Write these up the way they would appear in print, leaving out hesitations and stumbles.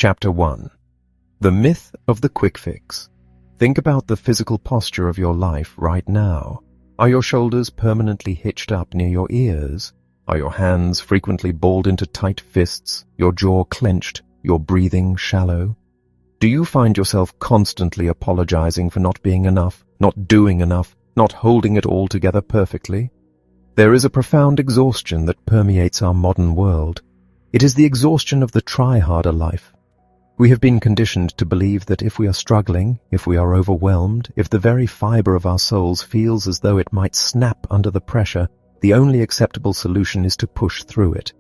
Chapter 1. The Myth of the Quick Fix. Think about the physical posture of your life right now. Are your shoulders permanently hitched up near your ears? Are your hands frequently balled into tight fists, your jaw clenched, your breathing shallow? Do you find yourself constantly apologizing for not being enough, not doing enough, not holding it all together perfectly? There is a profound exhaustion that permeates our modern world. It is the exhaustion of the try-harder life. We have been conditioned to believe that if we are struggling, if we are overwhelmed, if the very fiber of our souls feels as though it might snap under the pressure, the only acceptable solution is to push through it.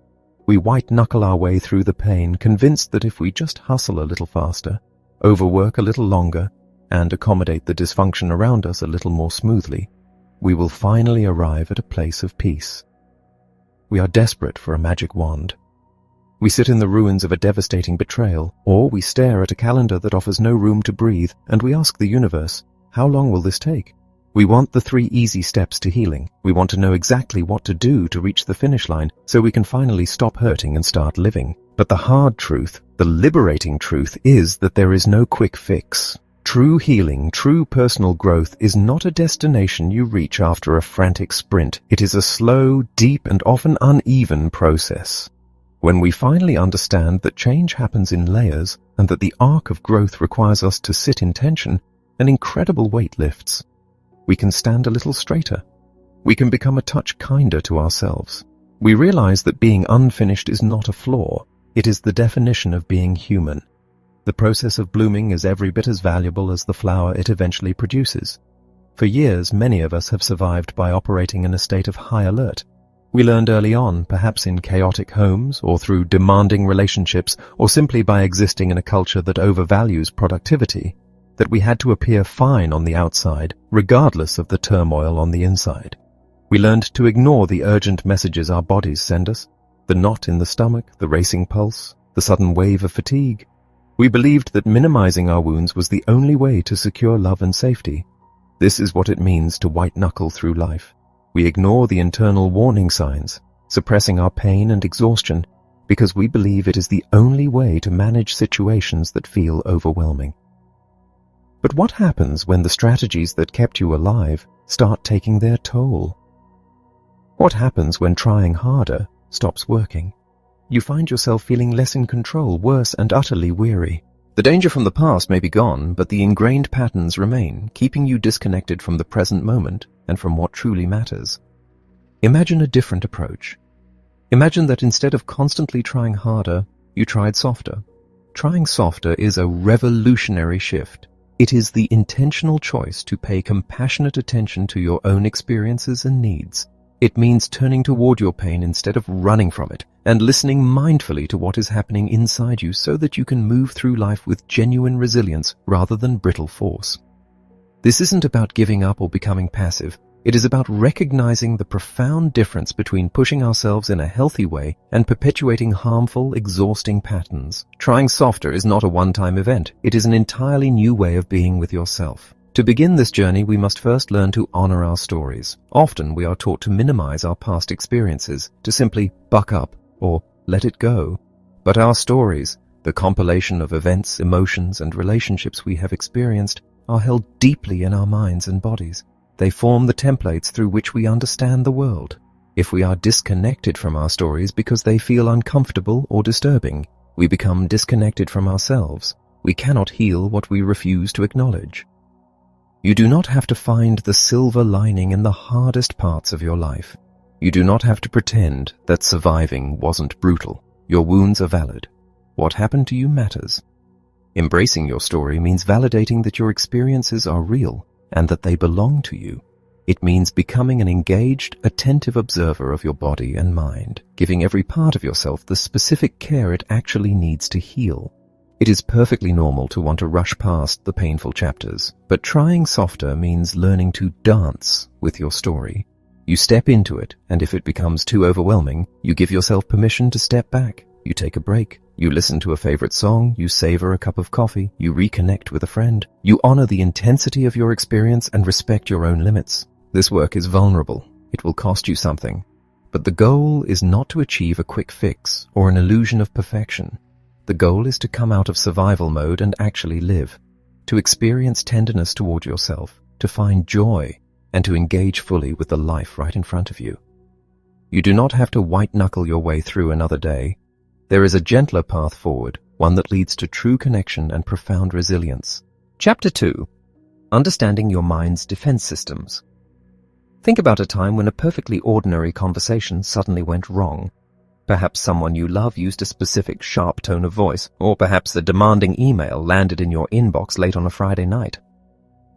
We white-knuckle our way through the pain, convinced that if we just hustle a little faster, overwork a little longer, and accommodate the dysfunction around us a little more smoothly, we will finally arrive at a place of peace. We are desperate for a magic wand. We sit in the ruins of a devastating betrayal, or we stare at a calendar that offers no room to breathe, and we ask the universe, how long will this take? We want the 3 easy steps to healing. We want to know exactly what to do to reach the finish line so we can finally stop hurting and start living. But the hard truth, the liberating truth, is that there is no quick fix. True healing, true personal growth is not a destination you reach after a frantic sprint. It is a slow, deep, and often uneven process. When we finally understand that change happens in layers and that the arc of growth requires us to sit in tension, an incredible weight lifts. We can stand a little straighter. We can become a touch kinder to ourselves. We realize that being unfinished is not a flaw. It is the definition of being human. The process of blooming is every bit as valuable as the flower it eventually produces. For years, many of us have survived by operating in a state of high alert. We learned early on, perhaps in chaotic homes, or through demanding relationships, or simply by existing in a culture that overvalues productivity, that we had to appear fine on the outside, regardless of the turmoil on the inside. We learned to ignore the urgent messages our bodies send us, the knot in the stomach, the racing pulse, the sudden wave of fatigue. We believed that minimizing our wounds was the only way to secure love and safety. This is what it means to white-knuckle through life. We ignore the internal warning signs, suppressing our pain and exhaustion, because we believe it is the only way to manage situations that feel overwhelming. But what happens when the strategies that kept you alive start taking their toll? What happens when trying harder stops working? You find yourself feeling less in control, worse, and utterly weary. The danger from the past may be gone, but the ingrained patterns remain, keeping you disconnected from the present moment and from what truly matters. Imagine a different approach. Imagine that instead of constantly trying harder, you tried softer. Trying softer is a revolutionary shift. It is the intentional choice to pay compassionate attention to your own experiences and needs. It means turning toward your pain instead of running from it, and listening mindfully to what is happening inside you so that you can move through life with genuine resilience rather than brittle force. This isn't about giving up or becoming passive. It is about recognizing the profound difference between pushing ourselves in a healthy way and perpetuating harmful, exhausting patterns. Trying softer is not a one-time event. It is an entirely new way of being with yourself. To begin this journey, we must first learn to honor our stories. Often we are taught to minimize our past experiences, to simply buck up or let it go. But our stories, the compilation of events, emotions, and relationships we have experienced, are held deeply in our minds and bodies. They form the templates through which we understand the world. If we are disconnected from our stories because they feel uncomfortable or disturbing, we become disconnected from ourselves. We cannot heal what we refuse to acknowledge. You do not have to find the silver lining in the hardest parts of your life. You do not have to pretend that surviving wasn't brutal. Your wounds are valid. What happened to you matters. Embracing your story means validating that your experiences are real and that they belong to you. It means becoming an engaged, attentive observer of your body and mind, giving every part of yourself the specific care it actually needs to heal. It is perfectly normal to want to rush past the painful chapters, but trying softer means learning to dance with your story. You step into it, and if it becomes too overwhelming, you give yourself permission to step back. You take a break. You listen to a favorite song. You savor a cup of coffee. You reconnect with a friend. You honor the intensity of your experience and respect your own limits. This work is vulnerable. It will cost you something. But the goal is not to achieve a quick fix or an illusion of perfection. The goal is to come out of survival mode and actually live, to experience tenderness toward yourself, to find joy, and to engage fully with the life right in front of you. You do not have to white-knuckle your way through another day. There is a gentler path forward, one that leads to true connection and profound resilience. Chapter 2. Understanding your mind's defense systems. Think about a time when a perfectly ordinary conversation suddenly went wrong. Perhaps someone you love used a specific sharp tone of voice, or perhaps the demanding email landed in your inbox late on a Friday night.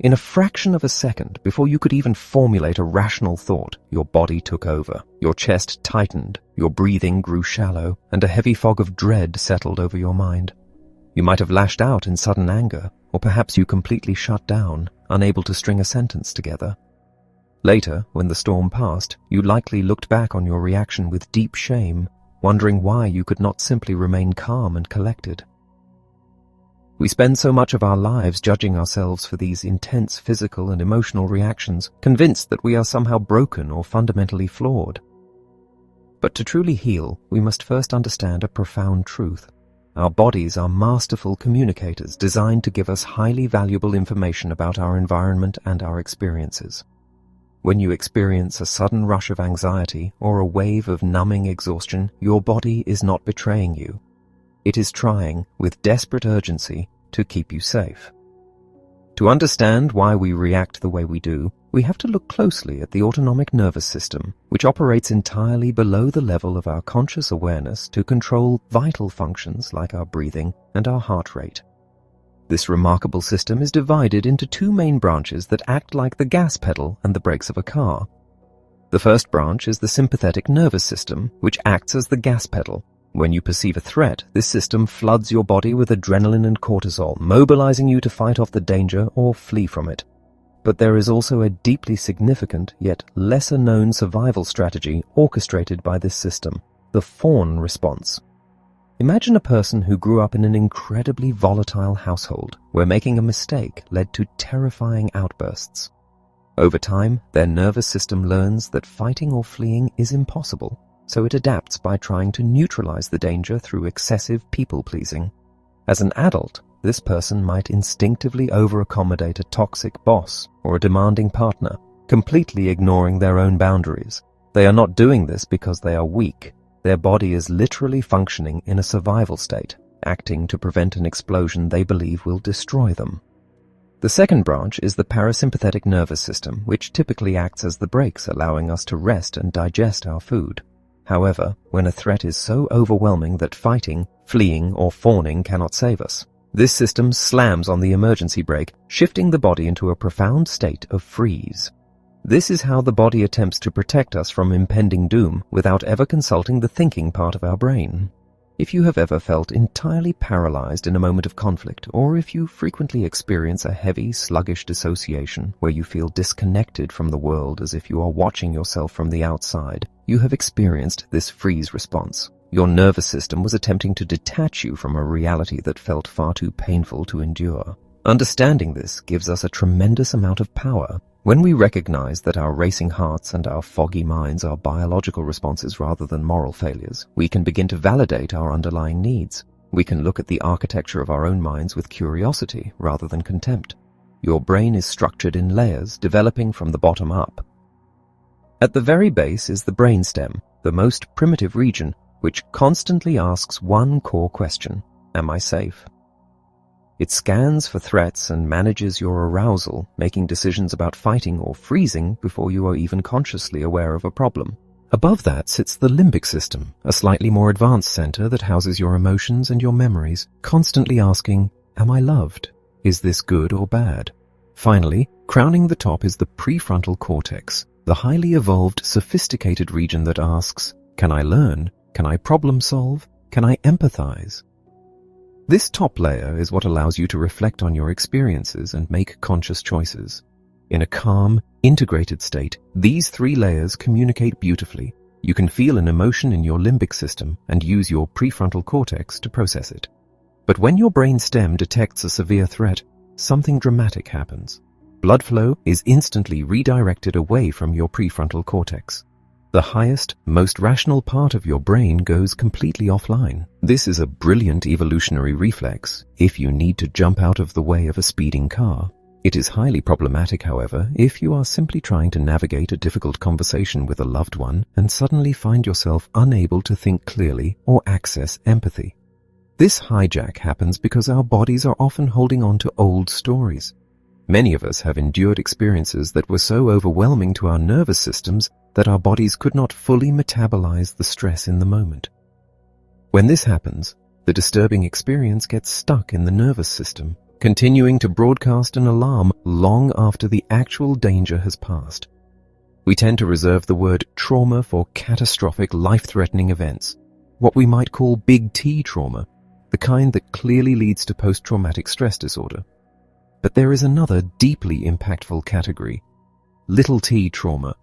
In a fraction of a second, before you could even formulate a rational thought, your body took over, your chest tightened, your breathing grew shallow, and a heavy fog of dread settled over your mind. You might have lashed out in sudden anger, or perhaps you completely shut down, unable to string a sentence together. Later, when the storm passed, you likely looked back on your reaction with deep shame, wondering why you could not simply remain calm and collected. We spend so much of our lives judging ourselves for these intense physical and emotional reactions, convinced that we are somehow broken or fundamentally flawed. But to truly heal, we must first understand a profound truth. Our bodies are masterful communicators designed to give us highly valuable information about our environment and our experiences. When you experience a sudden rush of anxiety or a wave of numbing exhaustion, your body is not betraying you. It is trying, with desperate urgency, to keep you safe. To understand why we react the way we do, we have to look closely at the autonomic nervous system, which operates entirely below the level of our conscious awareness to control vital functions like our breathing and our heart rate. This remarkable system is divided into two main branches that act like the gas pedal and the brakes of a car. The first branch is the sympathetic nervous system, which acts as the gas pedal. When you perceive a threat, this system floods your body with adrenaline and cortisol, mobilizing you to fight off the danger or flee from it. But there is also a deeply significant, yet lesser-known survival strategy orchestrated by this system, the fawn response. Imagine a person who grew up in an incredibly volatile household, where making a mistake led to terrifying outbursts. Over time, their nervous system learns that fighting or fleeing is impossible, so it adapts by trying to neutralize the danger through excessive people-pleasing. As an adult, this person might instinctively over-accommodate a toxic boss or a demanding partner, completely ignoring their own boundaries. They are not doing this because they are weak. Their body is literally functioning in a survival state, acting to prevent an explosion they believe will destroy them. The second branch is the parasympathetic nervous system, which typically acts as the brakes, allowing us to rest and digest our food. However, when a threat is so overwhelming that fighting, fleeing, or fawning cannot save us, this system slams on the emergency brake, shifting the body into a profound state of freeze. This is how the body attempts to protect us from impending doom without ever consulting the thinking part of our brain. If you have ever felt entirely paralyzed in a moment of conflict, or if you frequently experience a heavy, sluggish dissociation where you feel disconnected from the world as if you are watching yourself from the outside, you have experienced this freeze response. Your nervous system was attempting to detach you from a reality that felt far too painful to endure. Understanding this gives us a tremendous amount of power. When we recognize that our racing hearts and our foggy minds are biological responses rather than moral failures, we can begin to validate our underlying needs. We can look at the architecture of our own minds with curiosity rather than contempt. Your brain is structured in layers, developing from the bottom up. At the very base is the brainstem, the most primitive region, which constantly asks one core question: am I safe? It scans for threats and manages your arousal, making decisions about fighting or freezing before you are even consciously aware of a problem. Above that sits the limbic system, a slightly more advanced center that houses your emotions and your memories, constantly asking, am I loved? Is this good or bad? Finally, crowning the top is the prefrontal cortex, the highly evolved, sophisticated region that asks, can I learn? Can I problem solve? Can I empathize? This top layer is what allows you to reflect on your experiences and make conscious choices. In a calm, integrated state, these three layers communicate beautifully. You can feel an emotion in your limbic system and use your prefrontal cortex to process it. But when your brain stem detects a severe threat, something dramatic happens. Blood flow is instantly redirected away from your prefrontal cortex. The highest, most rational part of your brain goes completely offline. This is a brilliant evolutionary reflex if you need to jump out of the way of a speeding car. It is highly problematic, however, if you are simply trying to navigate a difficult conversation with a loved one and suddenly find yourself unable to think clearly or access empathy. This hijack happens because our bodies are often holding on to old stories. Many of us have endured experiences that were so overwhelming to our nervous systems that our bodies could not fully metabolize the stress in the moment. When this happens, the disturbing experience gets stuck in the nervous system, continuing to broadcast an alarm long after the actual danger has passed. We tend to reserve the word trauma for catastrophic, life-threatening events, what we might call big T trauma, the kind that clearly leads to post-traumatic stress disorder. But there is another deeply impactful category, little t trauma.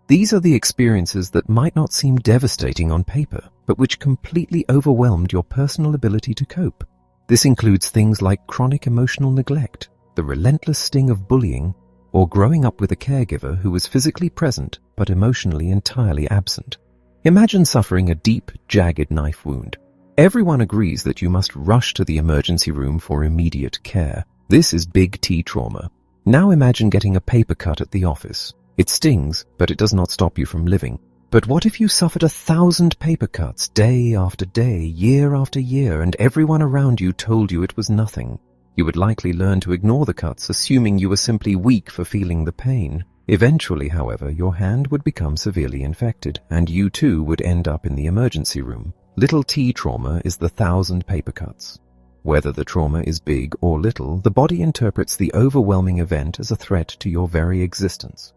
These are the experiences that might not seem devastating on paper, but which completely overwhelmed your personal ability to cope. This includes things like chronic emotional neglect, the relentless sting of bullying, or growing up with a caregiver who was physically present but emotionally entirely absent. Imagine suffering a deep, jagged knife wound. Everyone agrees that you must rush to the emergency room for immediate care. This is big T trauma. Now imagine getting a paper cut at the office. It stings, but it does not stop you from living. But what if you suffered 1,000 paper cuts day after day, year after year, and everyone around you told you it was nothing? You would likely learn to ignore the cuts, assuming you were simply weak for feeling the pain. Eventually, however, your hand would become severely infected, and you too would end up in the emergency room. Little t trauma is the 1,000 paper cuts. Whether the trauma is big or little, the body interprets the overwhelming event as a threat to your very existence.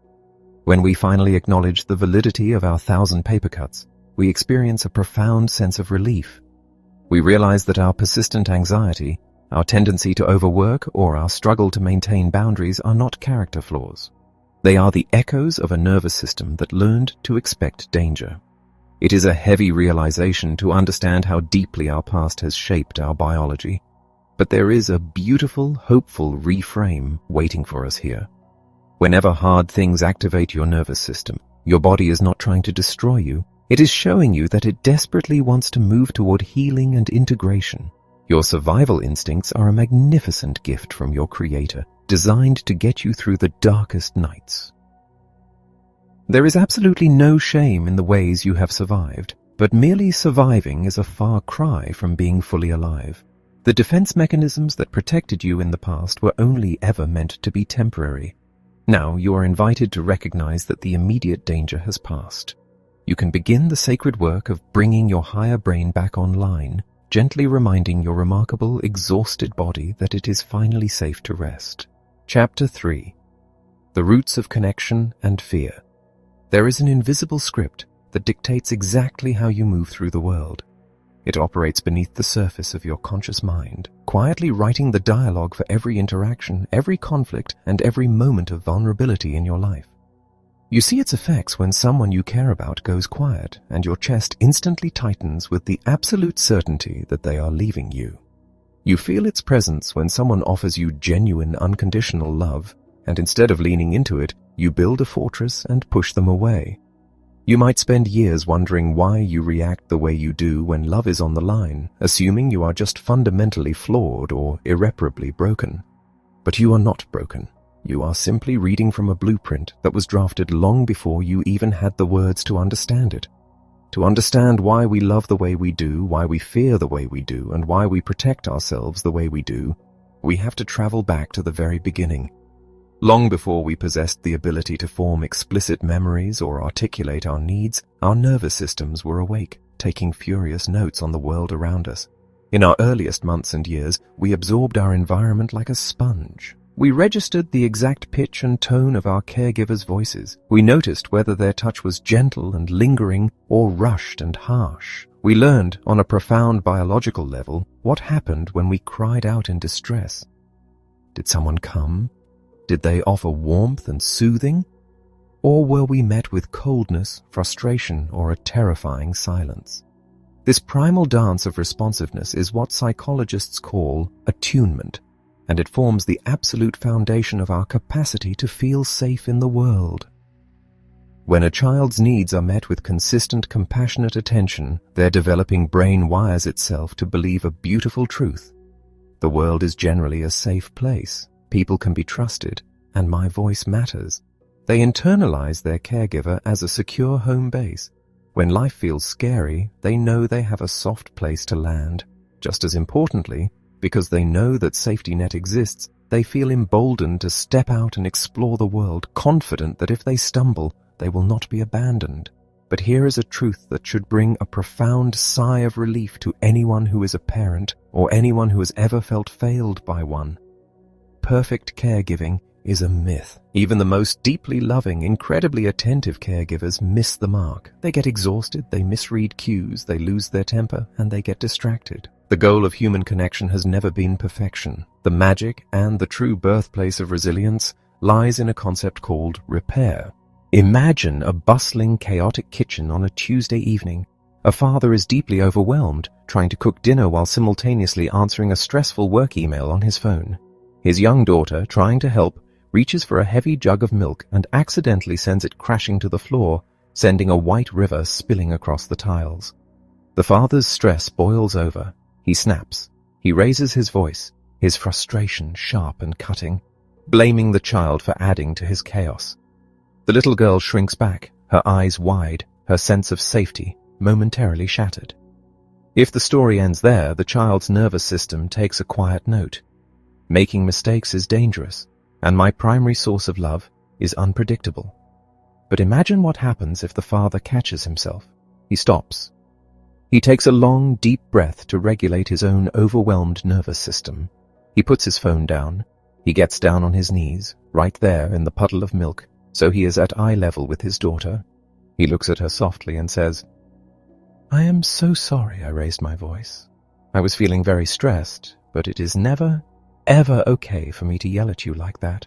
When we finally acknowledge the validity of our 1,000 paper cuts, we experience a profound sense of relief. We realize that our persistent anxiety, our tendency to overwork, or our struggle to maintain boundaries are not character flaws. They are the echoes of a nervous system that learned to expect danger. It is a heavy realization to understand how deeply our past has shaped our biology. But there is a beautiful, hopeful reframe waiting for us here. Whenever hard things activate your nervous system, your body is not trying to destroy you. It is showing you that it desperately wants to move toward healing and integration. Your survival instincts are a magnificent gift from your Creator, designed to get you through the darkest nights. There is absolutely no shame in the ways you have survived, but merely surviving is a far cry from being fully alive. The defense mechanisms that protected you in the past were only ever meant to be temporary. Now you are invited to recognize that the immediate danger has passed. You can begin the sacred work of bringing your higher brain back online, gently reminding your remarkable, exhausted body that it is finally safe to rest. Chapter 3. The Roots of Connection and Fear. There is an invisible script that dictates exactly how you move through the world. It operates beneath the surface of your conscious mind, quietly writing the dialogue for every interaction, every conflict, and every moment of vulnerability in your life. You see its effects when someone you care about goes quiet, and your chest instantly tightens with the absolute certainty that they are leaving you. You feel its presence when someone offers you genuine, unconditional love, and instead of leaning into it, you build a fortress and push them away. You might spend years wondering why you react the way you do when love is on the line, assuming you are just fundamentally flawed or irreparably broken. But you are not broken. You are simply reading from a blueprint that was drafted long before you even had the words to understand it. To understand why we love the way we do, why we fear the way we do, and why we protect ourselves the way we do, we have to travel back to the very beginning. Long before we possessed the ability to form explicit memories or articulate our needs, our nervous systems were awake, taking furious notes on the world around us. In our earliest months and years, we absorbed our environment like a sponge. We registered the exact pitch and tone of our caregivers' voices. We noticed whether their touch was gentle and lingering or rushed and harsh. We learned, on a profound biological level, what happened when we cried out in distress. Did someone come? Did they offer warmth and soothing? Or were we met with coldness, frustration, or a terrifying silence? This primal dance of responsiveness is what psychologists call attunement, and it forms the absolute foundation of our capacity to feel safe in the world. When a child's needs are met with consistent, compassionate attention, their developing brain wires itself to believe a beautiful truth. The world is generally a safe place, people can be trusted, and my voice matters. They internalize their caregiver as a secure home base. When life feels scary, they know they have a soft place to land. Just as importantly, because they know that safety net exists, they feel emboldened to step out and explore the world, confident that if they stumble, they will not be abandoned. But here is a truth that should bring a profound sigh of relief to anyone who is a parent or anyone who has ever felt failed by one. Perfect caregiving is a myth. Even the most deeply loving, incredibly attentive caregivers miss the mark. They get exhausted, they misread cues, they lose their temper, and they get distracted. The goal of human connection has never been perfection. The magic and the true birthplace of resilience lies in a concept called repair. Imagine a bustling, chaotic kitchen on a Tuesday evening. A father is deeply overwhelmed, trying to cook dinner while simultaneously answering a stressful work email on his phone. His young daughter, trying to help, reaches for a heavy jug of milk and accidentally sends it crashing to the floor, sending a white river spilling across the tiles. The father's stress boils over. He snaps. He raises his voice, his frustration sharp and cutting, blaming the child for adding to his chaos. The little girl shrinks back, her eyes wide, her sense of safety momentarily shattered. If the story ends there, the child's nervous system takes a quiet note. Making mistakes is dangerous, and my primary source of love is unpredictable. But imagine what happens if the father catches himself. He stops. He takes a long, deep breath to regulate his own overwhelmed nervous system. He puts his phone down. He gets down on his knees, right there in the puddle of milk, so he is at eye level with his daughter. He looks at her softly and says, "I am so sorry I raised my voice. I was feeling very stressed, but it is never, ever okay for me to yell at you like that.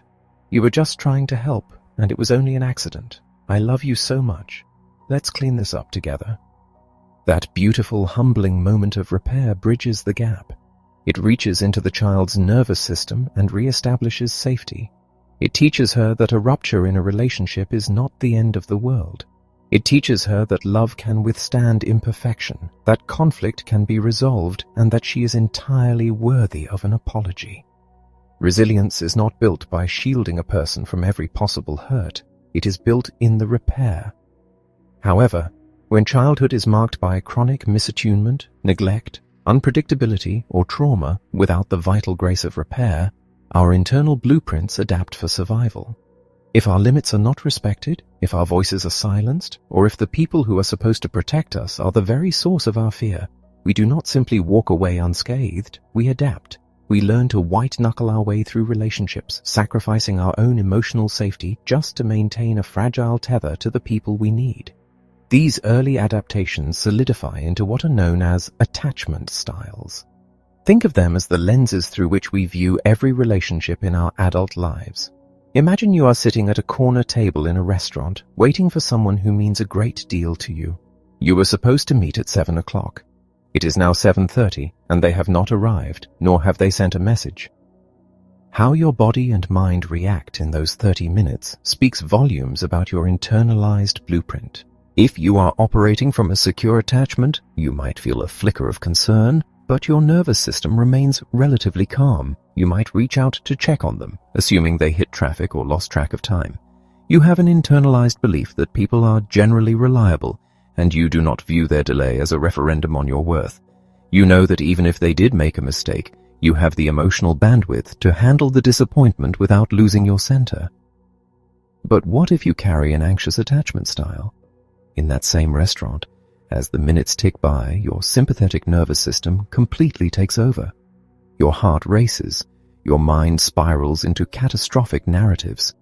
You were just trying to help, and it was only an accident. I love you so much. Let's clean this up together." That beautiful, humbling moment of repair bridges the gap. It reaches into the child's nervous system and reestablishes safety. It teaches her that a rupture in a relationship is not the end of the world. It teaches her that love can withstand imperfection, that conflict can be resolved, and that she is entirely worthy of an apology. Resilience is not built by shielding a person from every possible hurt. It is built in the repair. However, when childhood is marked by chronic misattunement, neglect, unpredictability, or trauma without the vital grace of repair, our internal blueprints adapt for survival. If our limits are not respected, if our voices are silenced, or if the people who are supposed to protect us are the very source of our fear, we do not simply walk away unscathed, we adapt. We learn to white-knuckle our way through relationships, sacrificing our own emotional safety just to maintain a fragile tether to the people we need. These early adaptations solidify into what are known as attachment styles. Think of them as the lenses through which we view every relationship in our adult lives. Imagine you are sitting at a corner table in a restaurant, waiting for someone who means a great deal to you. You were supposed to meet at 7 o'clock. It is now 7:30, and they have not arrived, nor have they sent a message. How your body and mind react in those 30 minutes speaks volumes about your internalized blueprint. If you are operating from a secure attachment, you might feel a flicker of concern, but your nervous system remains relatively calm. You might reach out to check on them, assuming they hit traffic or lost track of time. You have an internalized belief that people are generally reliable, and you do not view their delay as a referendum on your worth. You know that even if they did make a mistake, you have the emotional bandwidth to handle the disappointment without losing your center. But what if you carry an anxious attachment style? In that same restaurant, as the minutes tick by, your sympathetic nervous system completely takes over. Your heart races, your mind spirals into catastrophic narratives.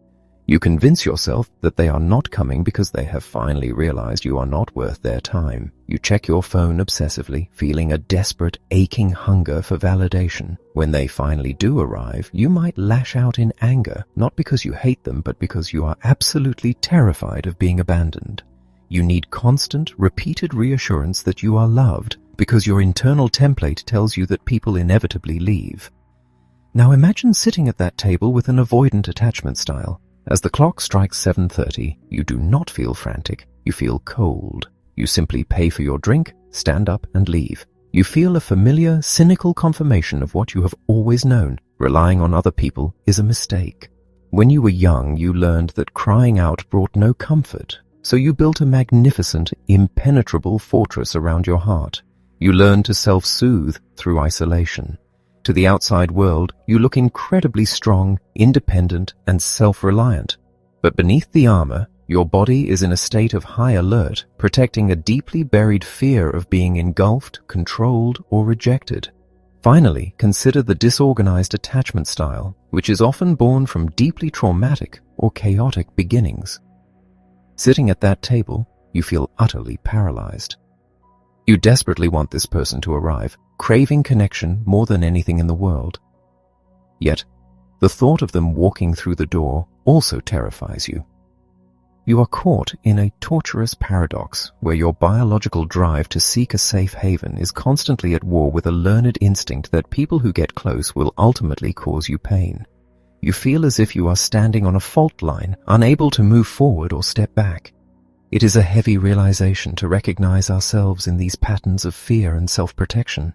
You convince yourself that they are not coming because they have finally realized you are not worth their time. You check your phone obsessively, feeling a desperate, aching hunger for validation. When they finally do arrive, you might lash out in anger, not because you hate them, but because you are absolutely terrified of being abandoned. You need constant, repeated reassurance that you are loved, because your internal template tells you that people inevitably leave. Now imagine sitting at that table with an avoidant attachment style. As the clock strikes 7:30, you do not feel frantic, you feel cold. You simply pay for your drink, stand up and leave. You feel a familiar, cynical confirmation of what you have always known. Relying on other people is a mistake. When you were young, you learned that crying out brought no comfort, so you built a magnificent, impenetrable fortress around your heart. You learned to self-soothe through isolation. To the outside world, you look incredibly strong, independent, and self-reliant. But beneath the armor, your body is in a state of high alert, protecting a deeply buried fear of being engulfed, controlled, or rejected. Finally, consider the disorganized attachment style, which is often born from deeply traumatic or chaotic beginnings. Sitting at that table, you feel utterly paralyzed. You desperately want this person to arrive, craving connection more than anything in the world. Yet, the thought of them walking through the door also terrifies you. You are caught in a torturous paradox where your biological drive to seek a safe haven is constantly at war with a learned instinct that people who get close will ultimately cause you pain. You feel as if you are standing on a fault line, unable to move forward or step back. It is a heavy realization to recognize ourselves in these patterns of fear and self-protection.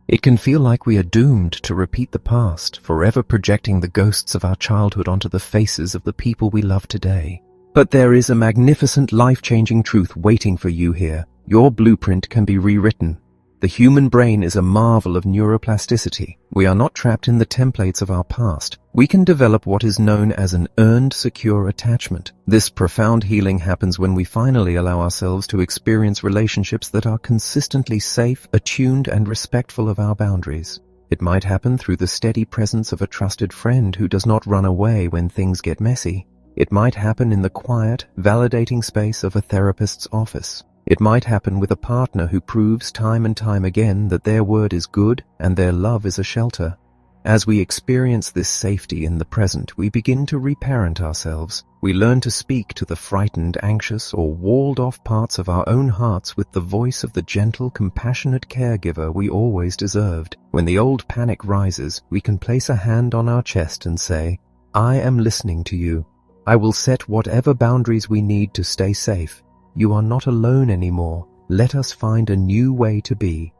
It can feel like we are doomed to repeat the past, forever projecting the ghosts of our childhood onto the faces of the people we love today. But there is a magnificent life-changing truth waiting for you here. Your blueprint can be rewritten. The human brain is a marvel of neuroplasticity. We are not trapped in the templates of our past. We can develop what is known as an earned, secure attachment. This profound healing happens when we finally allow ourselves to experience relationships that are consistently safe, attuned, and respectful of our boundaries. It might happen through the steady presence of a trusted friend who does not run away when things get messy. It might happen in the quiet, validating space of a therapist's office. It might happen with a partner who proves time and time again that their word is good and their love is a shelter. As we experience this safety in the present, we begin to reparent ourselves. We learn to speak to the frightened, anxious, or walled-off parts of our own hearts with the voice of the gentle, compassionate caregiver we always deserved. When the old panic rises, we can place a hand on our chest and say, "I am listening to you. I will set whatever boundaries we need to stay safe. You are not alone anymore. Let us find a new way to be."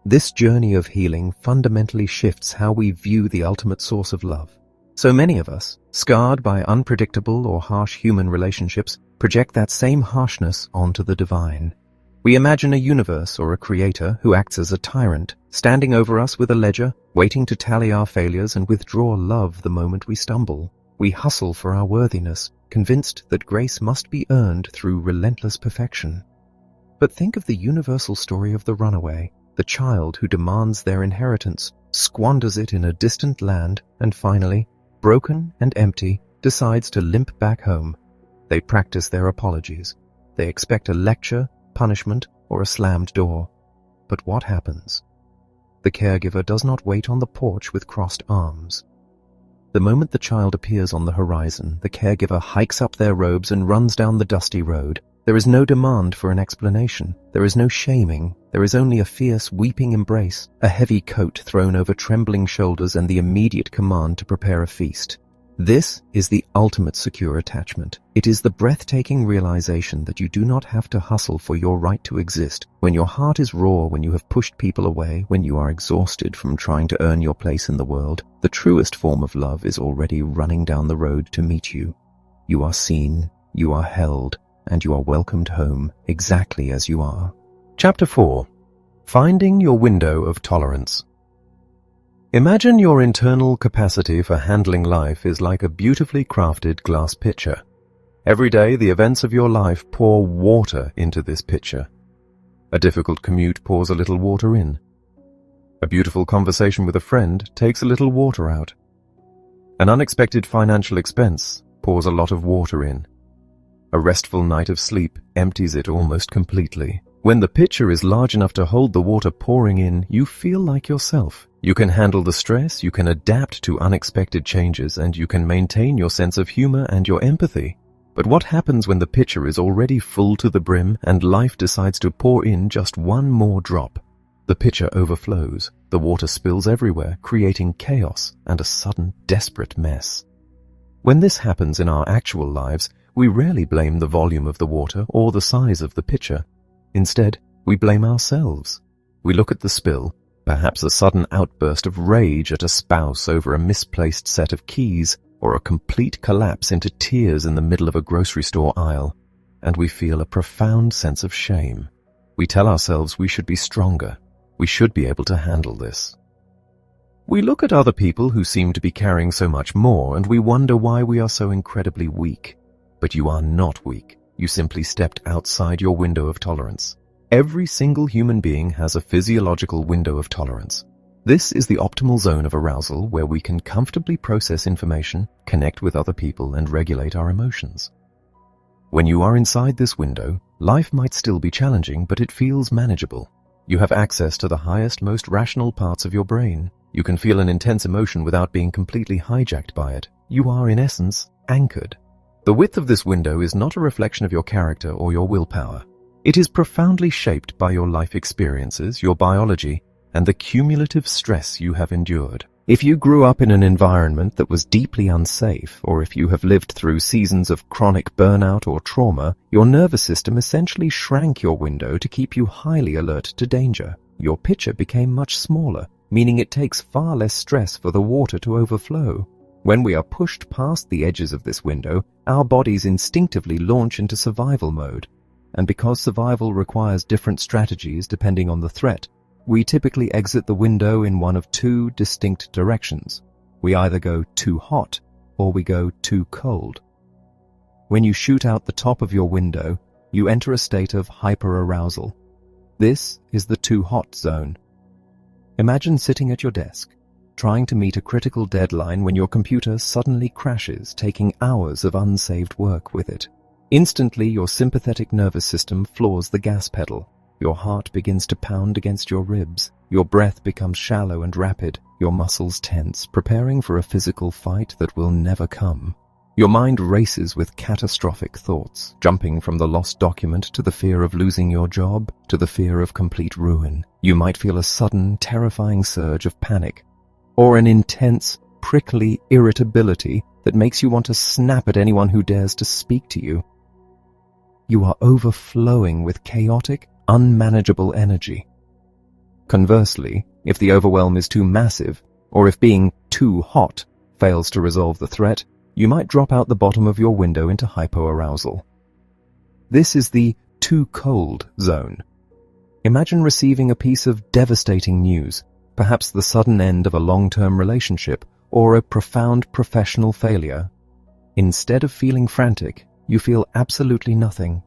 This journey of healing fundamentally shifts how we view the ultimate source of love. So many of us, scarred by unpredictable or harsh human relationships, project that same harshness onto the divine. We imagine a universe or a creator who acts as a tyrant, standing over us with a ledger, waiting to tally our failures and withdraw love the moment we stumble. We hustle for our worthiness, convinced that grace must be earned through relentless perfection. But think of the universal story of the runaway, the child who demands their inheritance, squanders it in a distant land, and finally, broken and empty, decides to limp back home. They practice their apologies. They expect a lecture, punishment, or a slammed door. But what happens? The caregiver does not wait on the porch with crossed arms. The moment the child appears on the horizon, the caregiver hikes up their robes and runs down the dusty road. There is no demand for an explanation. There is no shaming. There is only a fierce, weeping embrace, a heavy coat thrown over trembling shoulders, and the immediate command to prepare a feast. This is the ultimate secure attachment. It is the breathtaking realization that you do not have to hustle for your right to exist. When your heart is raw, when you have pushed people away, when you are exhausted from trying to earn your place in the world, the truest form of love is already running down the road to meet you. You are seen, you are held, and you are welcomed home exactly as you are. Chapter 4. Finding your window of tolerance. Imagine your internal capacity for handling life is like a beautifully crafted glass pitcher. Every day, the events of your life pour water into this pitcher. A difficult commute pours a little water in. A beautiful conversation with a friend takes a little water out. An unexpected financial expense pours a lot of water in. A restful night of sleep empties it almost completely. When the pitcher is large enough to hold the water pouring in, you feel like yourself. You can handle the stress, you can adapt to unexpected changes, and you can maintain your sense of humor and your empathy. But what happens when the pitcher is already full to the brim and life decides to pour in just one more drop? The pitcher overflows. The water spills everywhere, creating chaos and a sudden, desperate mess. When this happens in our actual lives, we rarely blame the volume of the water or the size of the pitcher. Instead, we blame ourselves. We look at the spill, perhaps a sudden outburst of rage at a spouse over a misplaced set of keys, or a complete collapse into tears in the middle of a grocery store aisle, and we feel a profound sense of shame. We tell ourselves we should be stronger. We should be able to handle this. We look at other people who seem to be carrying so much more, and we wonder why we are so incredibly weak. But you are not weak. You simply stepped outside your window of tolerance. Every single human being has a physiological window of tolerance. This is the optimal zone of arousal where we can comfortably process information, connect with other people, and regulate our emotions. When you are inside this window, life might still be challenging, but it feels manageable. You have access to the highest, most rational parts of your brain. You can feel an intense emotion without being completely hijacked by it. You are, in essence, anchored. The width of this window is not a reflection of your character or your willpower. It is profoundly shaped by your life experiences, your biology, and the cumulative stress you have endured. If you grew up in an environment that was deeply unsafe, or if you have lived through seasons of chronic burnout or trauma, your nervous system essentially shrank your window to keep you highly alert to danger. Your pitcher became much smaller, meaning it takes far less stress for the water to overflow. When we are pushed past the edges of this window, our bodies instinctively launch into survival mode. And because survival requires different strategies depending on the threat, we typically exit the window in one of two distinct directions. We either go too hot or we go too cold. When you shoot out the top of your window, you enter a state of hyperarousal. This is the too hot zone. Imagine sitting at your desk, trying to meet a critical deadline when your computer suddenly crashes, taking hours of unsaved work with it. Instantly, your sympathetic nervous system floors the gas pedal. Your heart begins to pound against your ribs. Your breath becomes shallow and rapid. Your muscles tense, preparing for a physical fight that will never come. Your mind races with catastrophic thoughts, jumping from the lost document to the fear of losing your job to the fear of complete ruin. You might feel a sudden, terrifying surge of panic, or an intense, prickly irritability that makes you want to snap at anyone who dares to speak to you. You are overflowing with chaotic, unmanageable energy. Conversely, if the overwhelm is too massive, or if being too hot fails to resolve the threat, you might drop out the bottom of your window into hypoarousal. This is the too cold zone. Imagine receiving a piece of devastating news, perhaps the sudden end of a long-term relationship or a profound professional failure. Instead of feeling frantic, you feel absolutely nothing.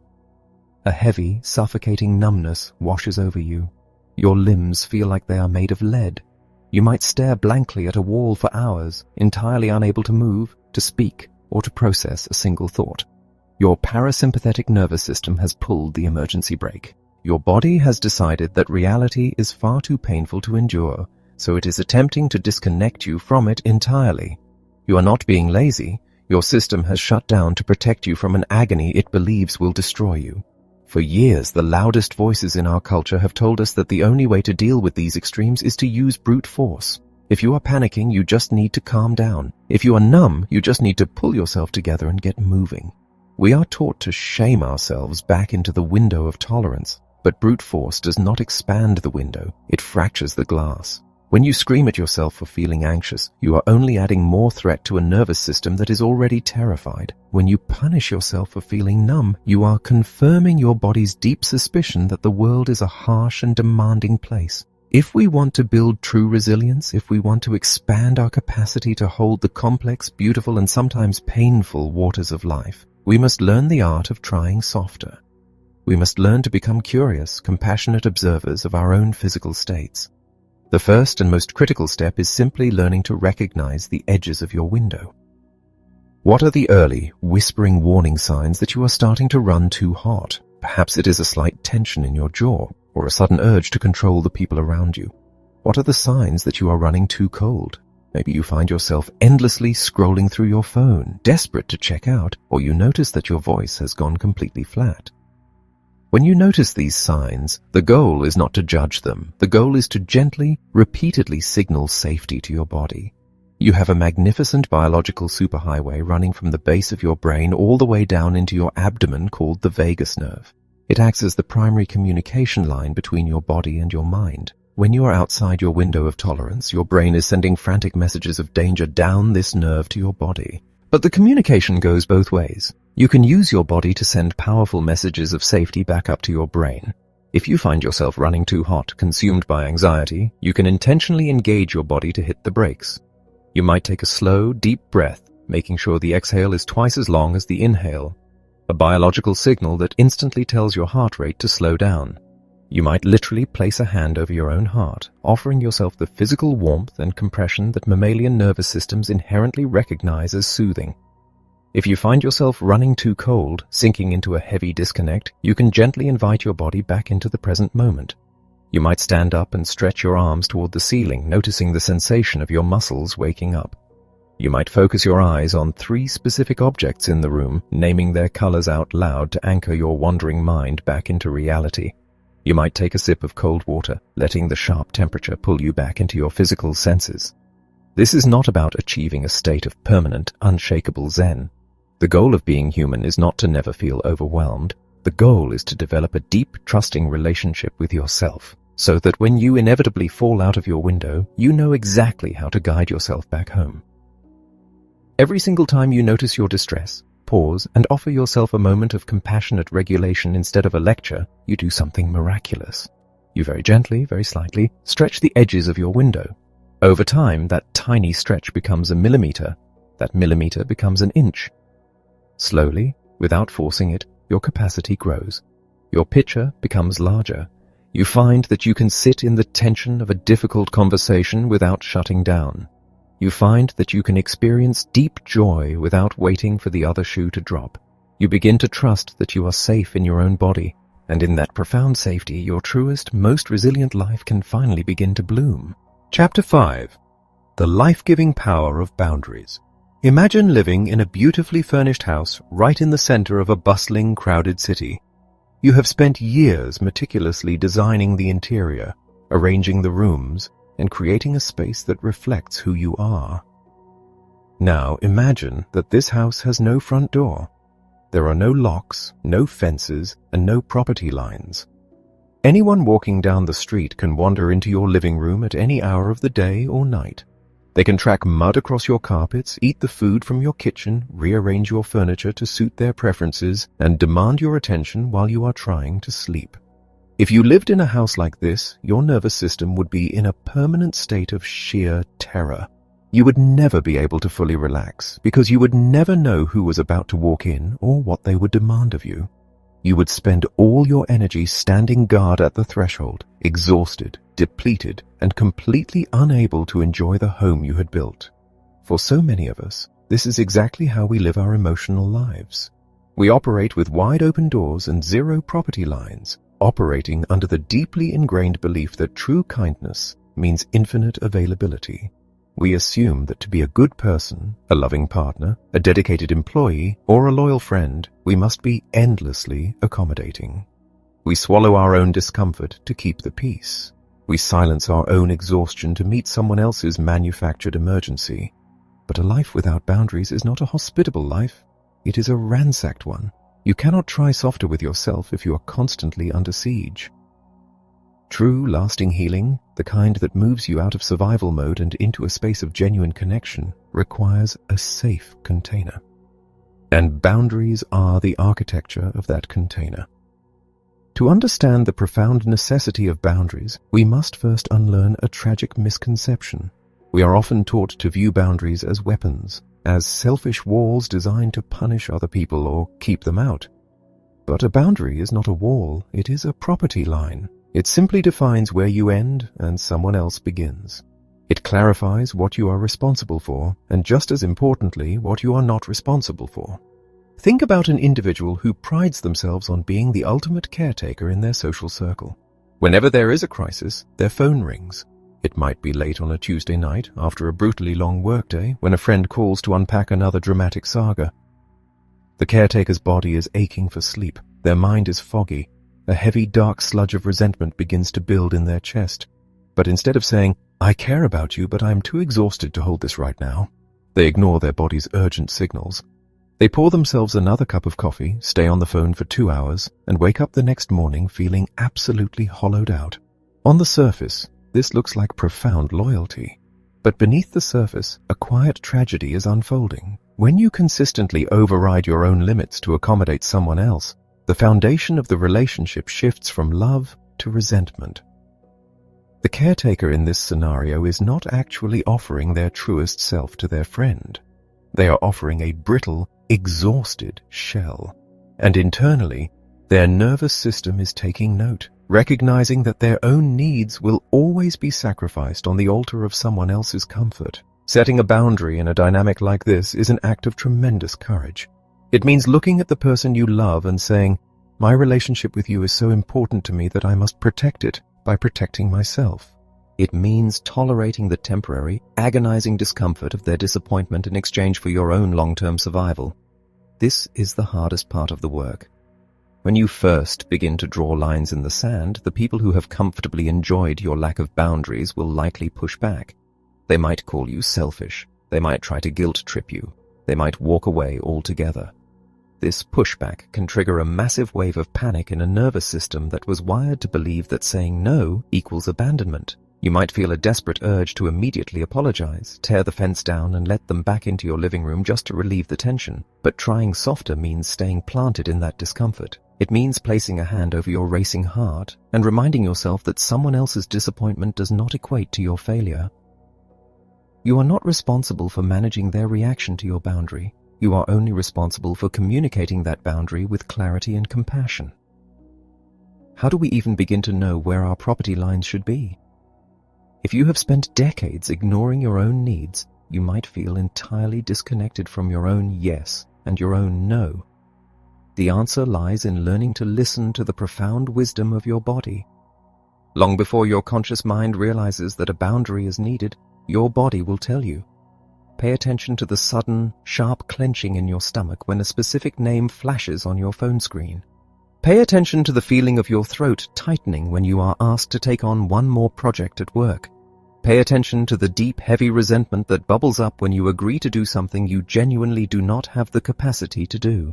A heavy, suffocating numbness washes over you. Your limbs feel like they are made of lead. You might stare blankly at a wall for hours, entirely unable to move, to speak, or to process a single thought. Your parasympathetic nervous system has pulled the emergency brake. Your body has decided that reality is far too painful to endure, so it is attempting to disconnect you from it entirely. You are not being lazy. Your system has shut down to protect you from an agony it believes will destroy you. For years, the loudest voices in our culture have told us that the only way to deal with these extremes is to use brute force. If you are panicking, you just need to calm down. If you are numb, you just need to pull yourself together and get moving. We are taught to shame ourselves back into the window of tolerance, but brute force does not expand the window, it fractures the glass. When you scream at yourself for feeling anxious, you are only adding more threat to a nervous system that is already terrified. When you punish yourself for feeling numb, you are confirming your body's deep suspicion that the world is a harsh and demanding place. If we want to build true resilience, if we want to expand our capacity to hold the complex, beautiful, and sometimes painful waters of life, we must learn the art of trying softer. We must learn to become curious, compassionate observers of our own physical states. The first and most critical step is simply learning to recognize the edges of your window. What are the early, whispering warning signs that you are starting to run too hot? Perhaps it is a slight tension in your jaw, or a sudden urge to control the people around you. What are the signs that you are running too cold? Maybe you find yourself endlessly scrolling through your phone, desperate to check out, or you notice that your voice has gone completely flat. When you notice these signs, the goal is not to judge them. The goal is to gently, repeatedly signal safety to your body. You have a magnificent biological superhighway running from the base of your brain all the way down into your abdomen called the vagus nerve. It acts as the primary communication line between your body and your mind. When you are outside your window of tolerance, your brain is sending frantic messages of danger down this nerve to your body. But the communication goes both ways. You can use your body to send powerful messages of safety back up to your brain. If you find yourself running too hot, consumed by anxiety, you can intentionally engage your body to hit the brakes. You might take a slow, deep breath, making sure the exhale is twice as long as the inhale, a biological signal that instantly tells your heart rate to slow down. You might literally place a hand over your own heart, offering yourself the physical warmth and compression that mammalian nervous systems inherently recognize as soothing. If you find yourself running too cold, sinking into a heavy disconnect, you can gently invite your body back into the present moment. You might stand up and stretch your arms toward the ceiling, noticing the sensation of your muscles waking up. You might focus your eyes on 3 specific objects in the room, naming their colors out loud to anchor your wandering mind back into reality. You might take a sip of cold water, letting the sharp temperature pull you back into your physical senses. This is not about achieving a state of permanent, unshakable zen. The goal of being human is not to never feel overwhelmed. The goal is to develop a deep, trusting relationship with yourself, so that when you inevitably fall out of your window, you know exactly how to guide yourself back home. Every single time you notice your distress, pause and offer yourself a moment of compassionate regulation instead of a lecture, you do something miraculous. You very gently, very slightly, stretch the edges of your window. Over time, that tiny stretch becomes a millimeter. That millimeter becomes an inch. Slowly, without forcing it, your capacity grows. Your picture becomes larger. You find that you can sit in the tension of a difficult conversation without shutting down. You find that you can experience deep joy without waiting for the other shoe to drop. You begin to trust that you are safe in your own body, and in that profound safety, your truest, most resilient life can finally begin to bloom. Chapter 5. The Life-Giving Power of Boundaries. Imagine living in a beautifully furnished house right in the center of a bustling, crowded city. You have spent years meticulously designing the interior, arranging the rooms, and creating a space that reflects who you are. Now imagine that this house has no front door. There are no locks, no fences, and no property lines. Anyone walking down the street can wander into your living room at any hour of the day or night. They can track mud across your carpets, eat the food from your kitchen, rearrange your furniture to suit their preferences, and demand your attention while you are trying to sleep. If you lived in a house like this, your nervous system would be in a permanent state of sheer terror. You would never be able to fully relax, because you would never know who was about to walk in or what they would demand of you. You would spend all your energy standing guard at the threshold, exhausted, depleted, and completely unable to enjoy the home you had built. For so many of us, this is exactly how we live our emotional lives. We operate with wide open doors and zero property lines, operating under the deeply ingrained belief that true kindness means infinite availability. We assume that to be a good person, a loving partner, a dedicated employee, or a loyal friend, we must be endlessly accommodating. We swallow our own discomfort to keep the peace. We silence our own exhaustion to meet someone else's manufactured emergency. But a life without boundaries is not a hospitable life. It is a ransacked one. You cannot try softer with yourself if you are constantly under siege. True, lasting healing, the kind that moves you out of survival mode and into a space of genuine connection, requires a safe container. And boundaries are the architecture of that container. To understand the profound necessity of boundaries, we must first unlearn a tragic misconception. We are often taught to view boundaries as weapons, as selfish walls designed to punish other people or keep them out. But a boundary is not a wall, it is a property line. It simply defines where you end and someone else begins. It clarifies what you are responsible for, and just as importantly, what you are not responsible for. Think about an individual who prides themselves on being the ultimate caretaker in their social circle. Whenever there is a crisis, their phone rings. It might be late on a Tuesday night after a brutally long workday when a friend calls to unpack another dramatic saga. The caretaker's body is aching for sleep. Their mind is foggy. A heavy, dark sludge of resentment begins to build in their chest. But instead of saying, "I care about you, but I am too exhausted to hold this right now." They ignore their body's urgent signals. They pour themselves another cup of coffee, stay on the phone for 2 hours, and wake up the next morning feeling absolutely hollowed out. On the surface, this looks like profound loyalty. But beneath the surface, a quiet tragedy is unfolding. When you consistently override your own limits to accommodate someone else, the foundation of the relationship shifts from love to resentment. The caretaker in this scenario is not actually offering their truest self to their friend. They are offering a brittle, exhausted shell. And internally, their nervous system is taking note, recognizing that their own needs will always be sacrificed on the altar of someone else's comfort. Setting a boundary in a dynamic like this is an act of tremendous courage. It means looking at the person you love and saying, "My relationship with you is so important to me that I must protect it by protecting myself." It means tolerating the temporary, agonizing discomfort of their disappointment in exchange for your own long-term survival. This is the hardest part of the work. When you first begin to draw lines in the sand, the people who have comfortably enjoyed your lack of boundaries will likely push back. They might call you selfish. They might try to guilt-trip you. They might walk away altogether. This pushback can trigger a massive wave of panic in a nervous system that was wired to believe that saying no equals abandonment. You might feel a desperate urge to immediately apologize, tear the fence down and let them back into your living room just to relieve the tension. But trying softer means staying planted in that discomfort. It means placing a hand over your racing heart and reminding yourself that someone else's disappointment does not equate to your failure. You are not responsible for managing their reaction to your boundary. You are only responsible for communicating that boundary with clarity and compassion. How do we even begin to know where our property lines should be? If you have spent decades ignoring your own needs, you might feel entirely disconnected from your own yes and your own no. The answer lies in learning to listen to the profound wisdom of your body. Long before your conscious mind realizes that a boundary is needed, your body will tell you. Pay attention to the sudden, sharp clenching in your stomach when a specific name flashes on your phone screen. Pay attention to the feeling of your throat tightening when you are asked to take on one more project at work. Pay attention to the deep, heavy resentment that bubbles up when you agree to do something you genuinely do not have the capacity to do.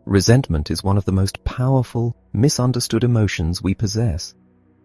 Resentment is one of the most powerful, misunderstood emotions we possess.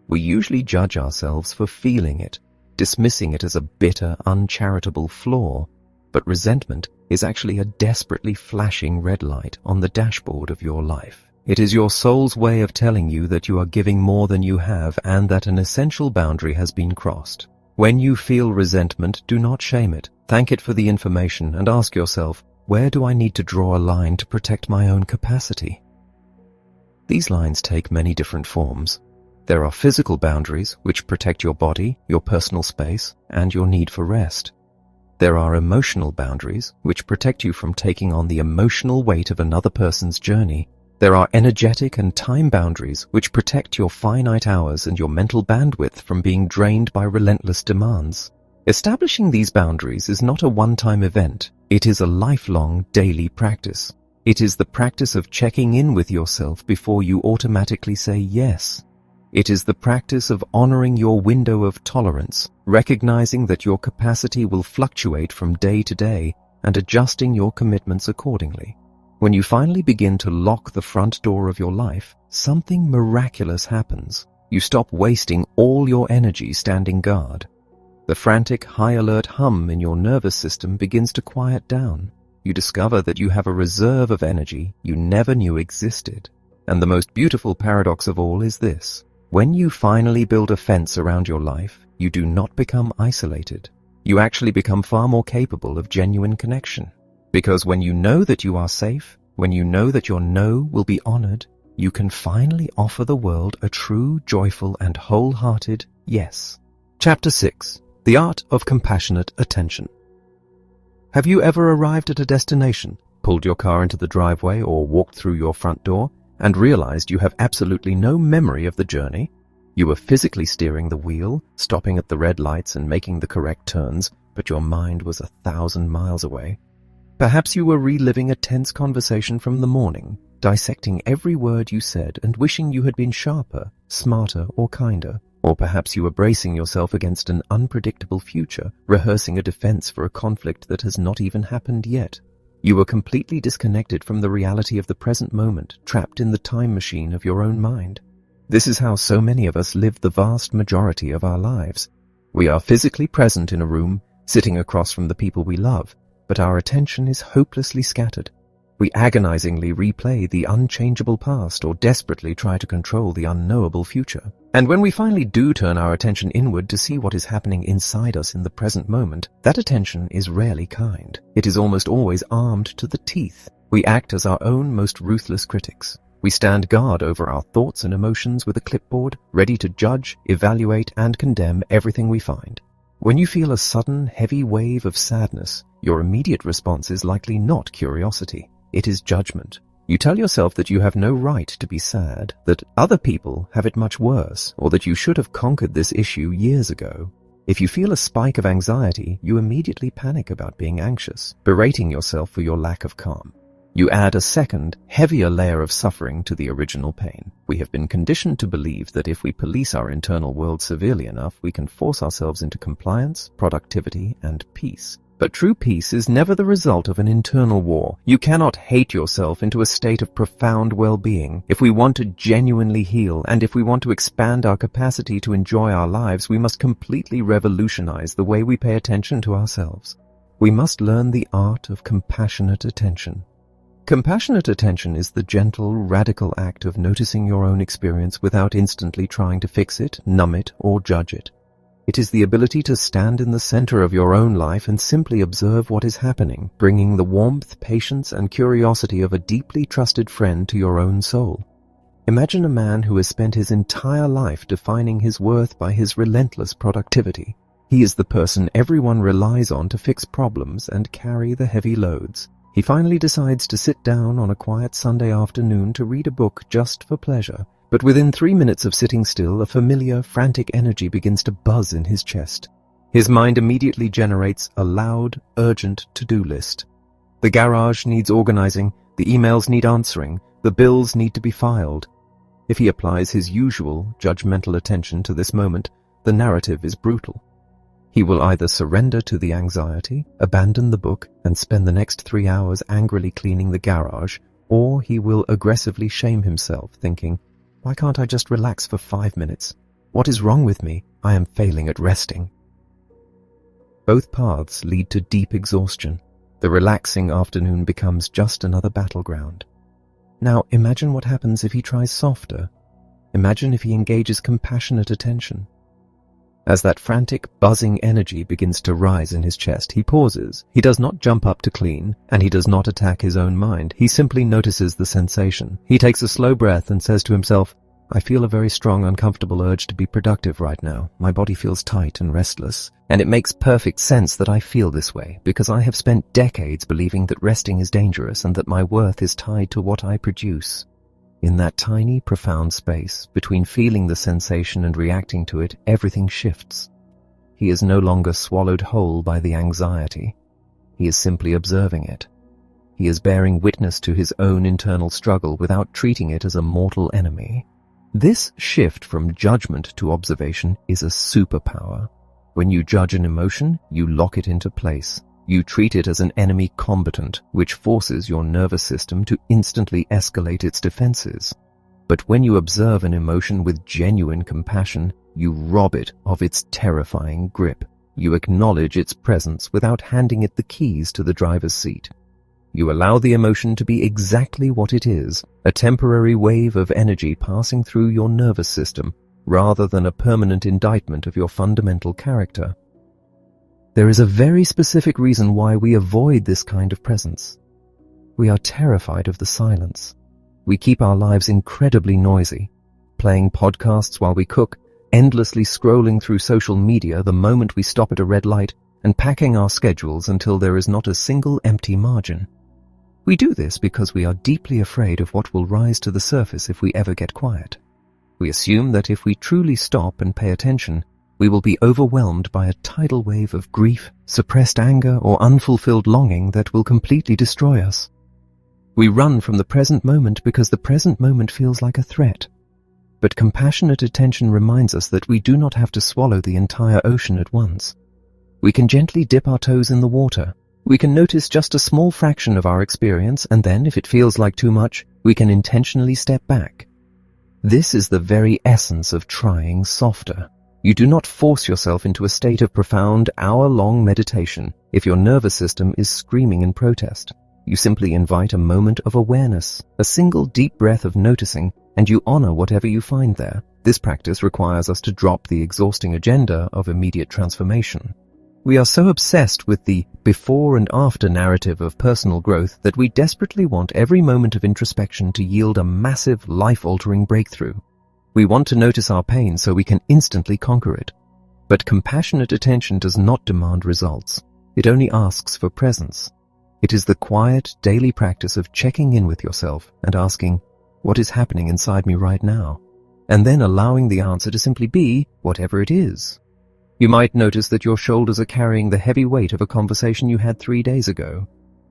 We usually judge ourselves for feeling it, dismissing it as a bitter, uncharitable flaw, but resentment is actually a desperately flashing red light on the dashboard of your life. It is your soul's way of telling you that you are giving more than you have and that an essential boundary has been crossed. When you feel resentment, do not shame it. Thank it for the information and ask yourself, where do I need to draw a line to protect my own capacity? These lines take many different forms. There are physical boundaries, which protect your body, your personal space, and your need for rest. There are emotional boundaries, which protect you from taking on the emotional weight of another person's journey. There are energetic and time boundaries, which protect your finite hours and your mental bandwidth from being drained by relentless demands. Establishing these boundaries is not a one-time event. It is a lifelong, daily practice. It is the practice of checking in with yourself before you automatically say yes. It is the practice of honoring your window of tolerance, recognizing that your capacity will fluctuate from day to day, and adjusting your commitments accordingly. When you finally begin to lock the front door of your life, something miraculous happens. You stop wasting all your energy standing guard. The frantic, high-alert hum in your nervous system begins to quiet down. You discover that you have a reserve of energy you never knew existed. And the most beautiful paradox of all is this. When you finally build a fence around your life, you do not become isolated. You actually become far more capable of genuine connection. Because when you know that you are safe, when you know that your no will be honored, you can finally offer the world a true, joyful, and wholehearted yes. Chapter 6. The Art of Compassionate Attention. Have you ever arrived at a destination, pulled your car into the driveway, or walked through your front door, and realized you have absolutely no memory of the journey? You were physically steering the wheel, stopping at the red lights and making the correct turns, but your mind was 1,000 miles away. Perhaps you were reliving a tense conversation from the morning, dissecting every word you said and wishing you had been sharper, smarter, or kinder. Or perhaps you are bracing yourself against an unpredictable future, rehearsing a defense for a conflict that has not even happened yet. You are completely disconnected from the reality of the present moment, trapped in the time machine of your own mind. This is how so many of us live the vast majority of our lives. We are physically present in a room, sitting across from the people we love, but our attention is hopelessly scattered. We agonizingly replay the unchangeable past or desperately try to control the unknowable future. And when we finally do turn our attention inward to see what is happening inside us in the present moment, that attention is rarely kind. It is almost always armed to the teeth. We act as our own most ruthless critics. We stand guard over our thoughts and emotions with a clipboard, ready to judge, evaluate, and condemn everything we find. When you feel a sudden, heavy wave of sadness, your immediate response is likely not curiosity. It is judgment. You tell yourself that you have no right to be sad, that other people have it much worse, or that you should have conquered this issue years ago. If you feel a spike of anxiety, you immediately panic about being anxious, berating yourself for your lack of calm. You add a second, heavier layer of suffering to the original pain. We have been conditioned to believe that if we police our internal world severely enough, we can force ourselves into compliance, productivity, and peace. But true peace is never the result of an internal war. You cannot hate yourself into a state of profound well-being. If we want to genuinely heal, and if we want to expand our capacity to enjoy our lives, we must completely revolutionize the way we pay attention to ourselves. We must learn the art of compassionate attention. Compassionate attention is the gentle, radical act of noticing your own experience without instantly trying to fix it, numb it, or judge it. It is the ability to stand in the center of your own life and simply observe what is happening, bringing the warmth, patience, and curiosity of a deeply trusted friend to your own soul. Imagine a man who has spent his entire life defining his worth by his relentless productivity. He is the person everyone relies on to fix problems and carry the heavy loads. He finally decides to sit down on a quiet Sunday afternoon to read a book just for pleasure. But within 3 minutes of sitting still, a familiar, frantic energy begins to buzz in his chest. His mind immediately generates a loud, urgent to-do list. The garage needs organizing, the emails need answering, the bills need to be filed. If he applies his usual, judgmental attention to this moment, the narrative is brutal. He will either surrender to the anxiety, abandon the book, and spend the next 3 hours angrily cleaning the garage, or he will aggressively shame himself, thinking, "Why can't I just relax for 5 minutes? What is wrong with me? I am failing at resting." Both paths lead to deep exhaustion. The relaxing afternoon becomes just another battleground. Now imagine what happens if he tries softer. Imagine if he engages compassionate attention. As that frantic, buzzing energy begins to rise in his chest, he pauses. He does not jump up to clean, and he does not attack his own mind. He simply notices the sensation. He takes a slow breath and says to himself, "I feel a very strong, uncomfortable urge to be productive right now. My body feels tight and restless. And it makes perfect sense that I feel this way, because I have spent decades believing that resting is dangerous and that my worth is tied to what I produce." In that tiny, profound space, between feeling the sensation and reacting to it, everything shifts. He is no longer swallowed whole by the anxiety. He is simply observing it. He is bearing witness to his own internal struggle without treating it as a mortal enemy. This shift from judgment to observation is a superpower. When you judge an emotion, you lock it into place. You treat it as an enemy combatant, which forces your nervous system to instantly escalate its defenses. But when you observe an emotion with genuine compassion, you rob it of its terrifying grip. You acknowledge its presence without handing it the keys to the driver's seat. You allow the emotion to be exactly what it is, a temporary wave of energy passing through your nervous system, rather than a permanent indictment of your fundamental character. There is a very specific reason why we avoid this kind of presence. We are terrified of the silence. We keep our lives incredibly noisy, playing podcasts while we cook, endlessly scrolling through social media the moment we stop at a red light, and packing our schedules until there is not a single empty margin. We do this because we are deeply afraid of what will rise to the surface if we ever get quiet. We assume that if we truly stop and pay attention, we will be overwhelmed by a tidal wave of grief, suppressed anger, or unfulfilled longing that will completely destroy us. We run from the present moment because the present moment feels like a threat. But compassionate attention reminds us that we do not have to swallow the entire ocean at once. We can gently dip our toes in the water. We can notice just a small fraction of our experience, and then, if it feels like too much, we can intentionally step back. This is the very essence of trying softer. You do not force yourself into a state of profound, hour-long meditation if your nervous system is screaming in protest. You simply invite a moment of awareness, a single deep breath of noticing, and you honor whatever you find there. This practice requires us to drop the exhausting agenda of immediate transformation. We are so obsessed with the before and after narrative of personal growth that we desperately want every moment of introspection to yield a massive, life-altering breakthrough. We want to notice our pain so we can instantly conquer it. But compassionate attention does not demand results. It only asks for presence. It is the quiet, daily practice of checking in with yourself and asking, "What is happening inside me right now?" And then allowing the answer to simply be whatever it is. You might notice that your shoulders are carrying the heavy weight of a conversation you had 3 days ago.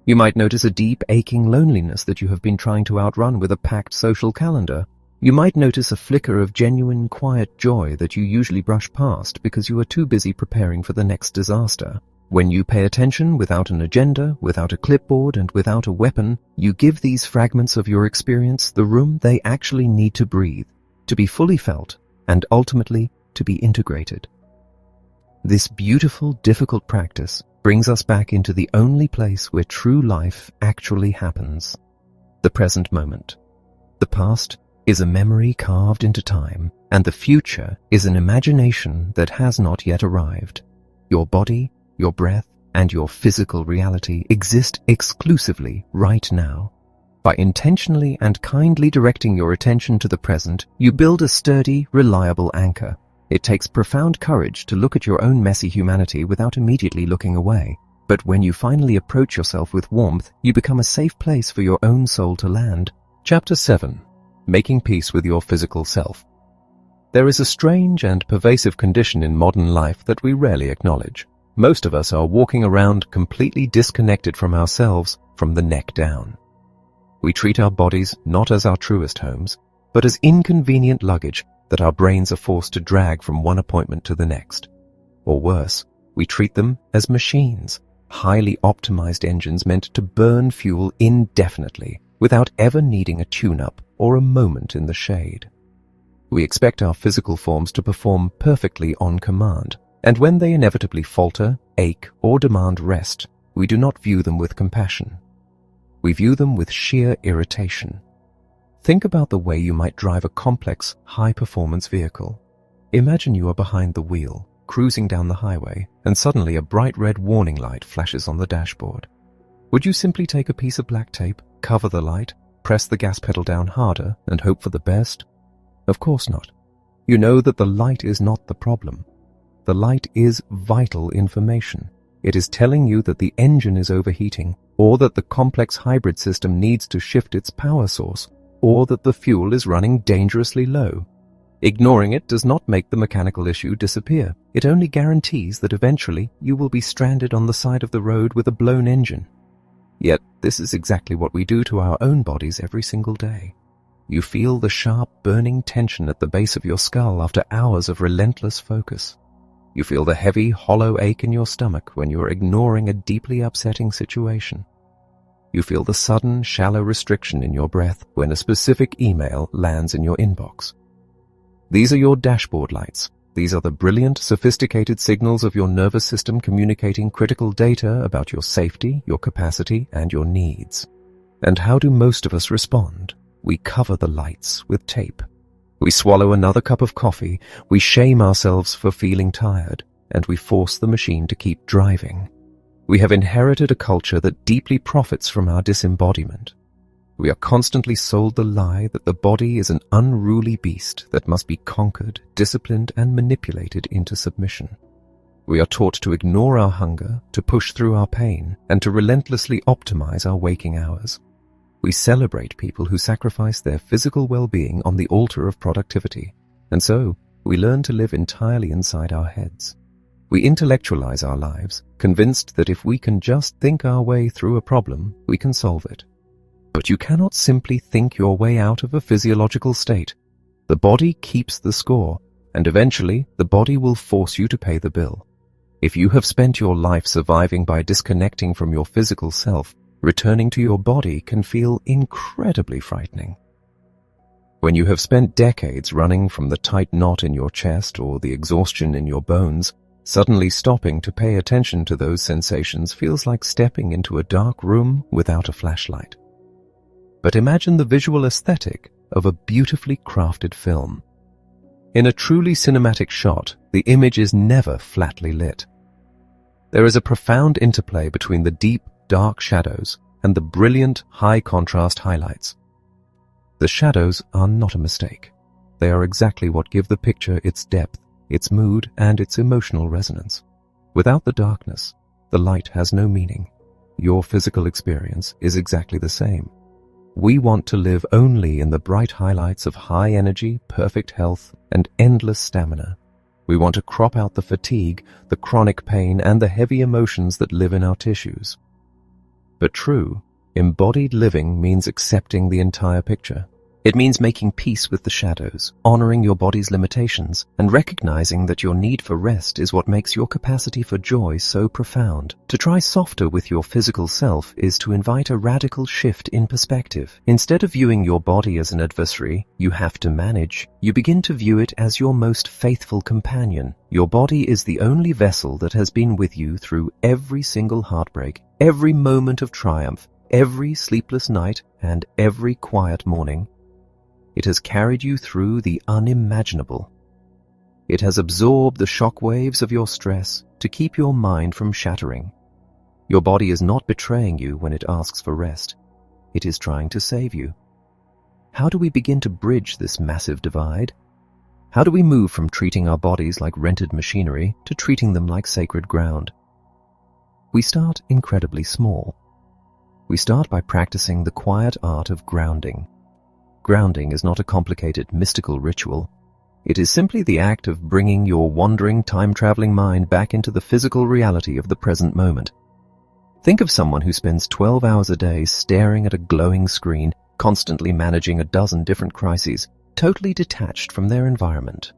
You might notice a deep, aching loneliness that you have been trying to outrun with a packed social calendar. You might notice a flicker of genuine, quiet joy that you usually brush past because you are too busy preparing for the next disaster. When you pay attention without an agenda, without a clipboard, and without a weapon, you give these fragments of your experience the room they actually need to breathe, to be fully felt, and ultimately to be integrated. This beautiful, difficult practice brings us back into the only place where true life actually happens, the present moment. The past is a memory carved into time, and the future is an imagination that has not yet arrived. Your body, your breath, and your physical reality exist exclusively right now. By intentionally and kindly directing your attention to the present, you build a sturdy, reliable anchor. It takes profound courage to look at your own messy humanity without immediately looking away. But when you finally approach yourself with warmth, you become a safe place for your own soul to land. Chapter 7. Making Peace with Your Physical Self. There is a strange and pervasive condition in modern life that we rarely acknowledge. Most of us are walking around completely disconnected from ourselves from the neck down. We treat our bodies not as our truest homes, but as inconvenient luggage that our brains are forced to drag from one appointment to the next. Or worse, we treat them as machines, highly optimized engines meant to burn fuel indefinitely without ever needing a tune-up or a moment in the shade. We expect our physical forms to perform perfectly on command, and when they inevitably falter, ache, or demand rest, we do not view them with compassion. We view them with sheer irritation. Think about the way you might drive a complex, high-performance vehicle. Imagine you are behind the wheel, cruising down the highway, and suddenly a bright red warning light flashes on the dashboard. Would you simply take a piece of black tape, cover the light, press the gas pedal down harder, and hope for the best? Of course not. You know that the light is not the problem. The light is vital information. It is telling you that the engine is overheating, or that the complex hybrid system needs to shift its power source, or that the fuel is running dangerously low. Ignoring it does not make the mechanical issue disappear. It only guarantees that eventually you will be stranded on the side of the road with a blown engine. Yet this is exactly what we do to our own bodies every single day. You feel the sharp, burning tension at the base of your skull after hours of relentless focus. You feel the heavy, hollow ache in your stomach when you are ignoring a deeply upsetting situation. You feel the sudden, shallow restriction in your breath when a specific email lands in your inbox. These are your dashboard lights. These are the brilliant, sophisticated signals of your nervous system communicating critical data about your safety, your capacity, and your needs. And how do most of us respond? We cover the lights with tape. We swallow another cup of coffee, we shame ourselves for feeling tired, and we force the machine to keep driving. We have inherited a culture that deeply profits from our disembodiment. We are constantly sold the lie that the body is an unruly beast that must be conquered, disciplined, and manipulated into submission. We are taught to ignore our hunger, to push through our pain, and to relentlessly optimize our waking hours. We celebrate people who sacrifice their physical well-being on the altar of productivity, and so we learn to live entirely inside our heads. We intellectualize our lives, convinced that if we can just think our way through a problem, we can solve it. But you cannot simply think your way out of a physiological state. The body keeps the score, and eventually the body will force you to pay the bill. If you have spent your life surviving by disconnecting from your physical self, returning to your body can feel incredibly frightening. When you have spent decades running from the tight knot in your chest or the exhaustion in your bones, suddenly stopping to pay attention to those sensations feels like stepping into a dark room without a flashlight. But imagine the visual aesthetic of a beautifully crafted film. In a truly cinematic shot, the image is never flatly lit. There is a profound interplay between the deep, dark shadows and the brilliant, high-contrast highlights. The shadows are not a mistake. They are exactly what give the picture its depth, its mood, and its emotional resonance. Without the darkness, the light has no meaning. Your physical experience is exactly the same. We want to live only in the bright highlights of high energy, perfect health, and endless stamina. We want to crop out the fatigue, the chronic pain, and the heavy emotions that live in our tissues. But true, embodied living means accepting the entire picture. It means making peace with the shadows, honoring your body's limitations, and recognizing that your need for rest is what makes your capacity for joy so profound. To try softer with your physical self is to invite a radical shift in perspective. Instead of viewing your body as an adversary you have to manage, you begin to view it as your most faithful companion. Your body is the only vessel that has been with you through every single heartbreak, every moment of triumph, every sleepless night, and every quiet morning. It has carried you through the unimaginable. It has absorbed the shock waves of your stress to keep your mind from shattering. Your body is not betraying you when it asks for rest. It is trying to save you. How do we begin to bridge this massive divide? How do we move from treating our bodies like rented machinery to treating them like sacred ground? We start incredibly small. We start by practicing the quiet art of grounding. Grounding is not a complicated mystical ritual. It is simply the act of bringing your wandering, time-traveling mind back into the physical reality of the present moment. Think of someone who spends 12 hours a day staring at a glowing screen, constantly managing a dozen different crises, totally detached from their environment.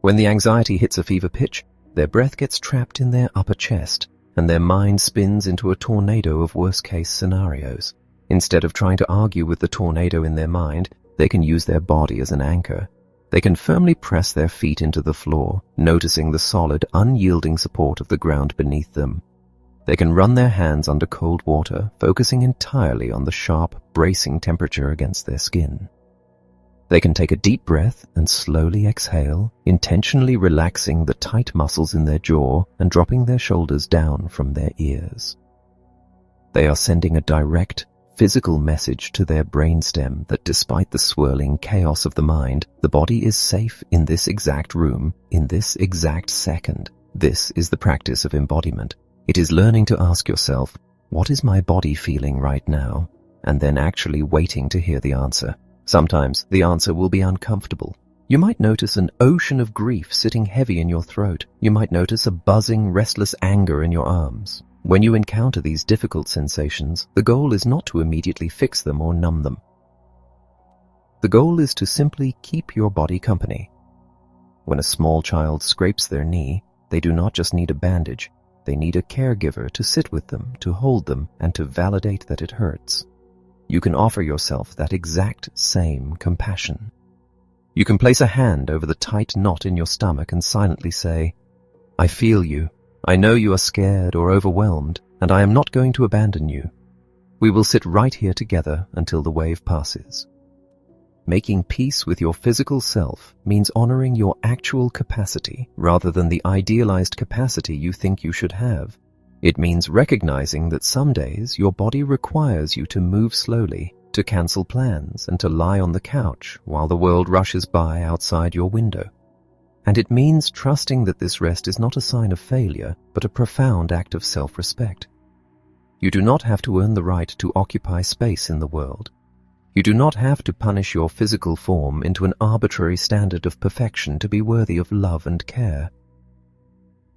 When the anxiety hits a fever pitch, their breath gets trapped in their upper chest, and their mind spins into a tornado of worst-case scenarios. Instead of trying to argue with the tornado in their mind, they can use their body as an anchor. They can firmly press their feet into the floor, noticing the solid, unyielding support of the ground beneath them. They can run their hands under cold water, focusing entirely on the sharp, bracing temperature against their skin. They can take a deep breath and slowly exhale, intentionally relaxing the tight muscles in their jaw and dropping their shoulders down from their ears. They are sending a direct, physical message to their brainstem that despite the swirling chaos of the mind, the body is safe in this exact room, in this exact second. This is the practice of embodiment. It is learning to ask yourself, what is my body feeling right now? And then actually waiting to hear the answer. Sometimes the answer will be uncomfortable. You might notice an ocean of grief sitting heavy in your throat. You might notice a buzzing, restless anger in your arms. When you encounter these difficult sensations, the goal is not to immediately fix them or numb them. The goal is to simply keep your body company. When a small child scrapes their knee, they do not just need a bandage. They need a caregiver to sit with them, to hold them, and to validate that it hurts. You can offer yourself that exact same compassion. You can place a hand over the tight knot in your stomach and silently say, I feel you. I know you are scared or overwhelmed, and I am not going to abandon you. We will sit right here together until the wave passes. Making peace with your physical self means honoring your actual capacity rather than the idealized capacity you think you should have. It means recognizing that some days your body requires you to move slowly, to cancel plans, and to lie on the couch while the world rushes by outside your window. And it means trusting that this rest is not a sign of failure, but a profound act of self-respect. You do not have to earn the right to occupy space in the world. You do not have to punish your physical form into an arbitrary standard of perfection to be worthy of love and care.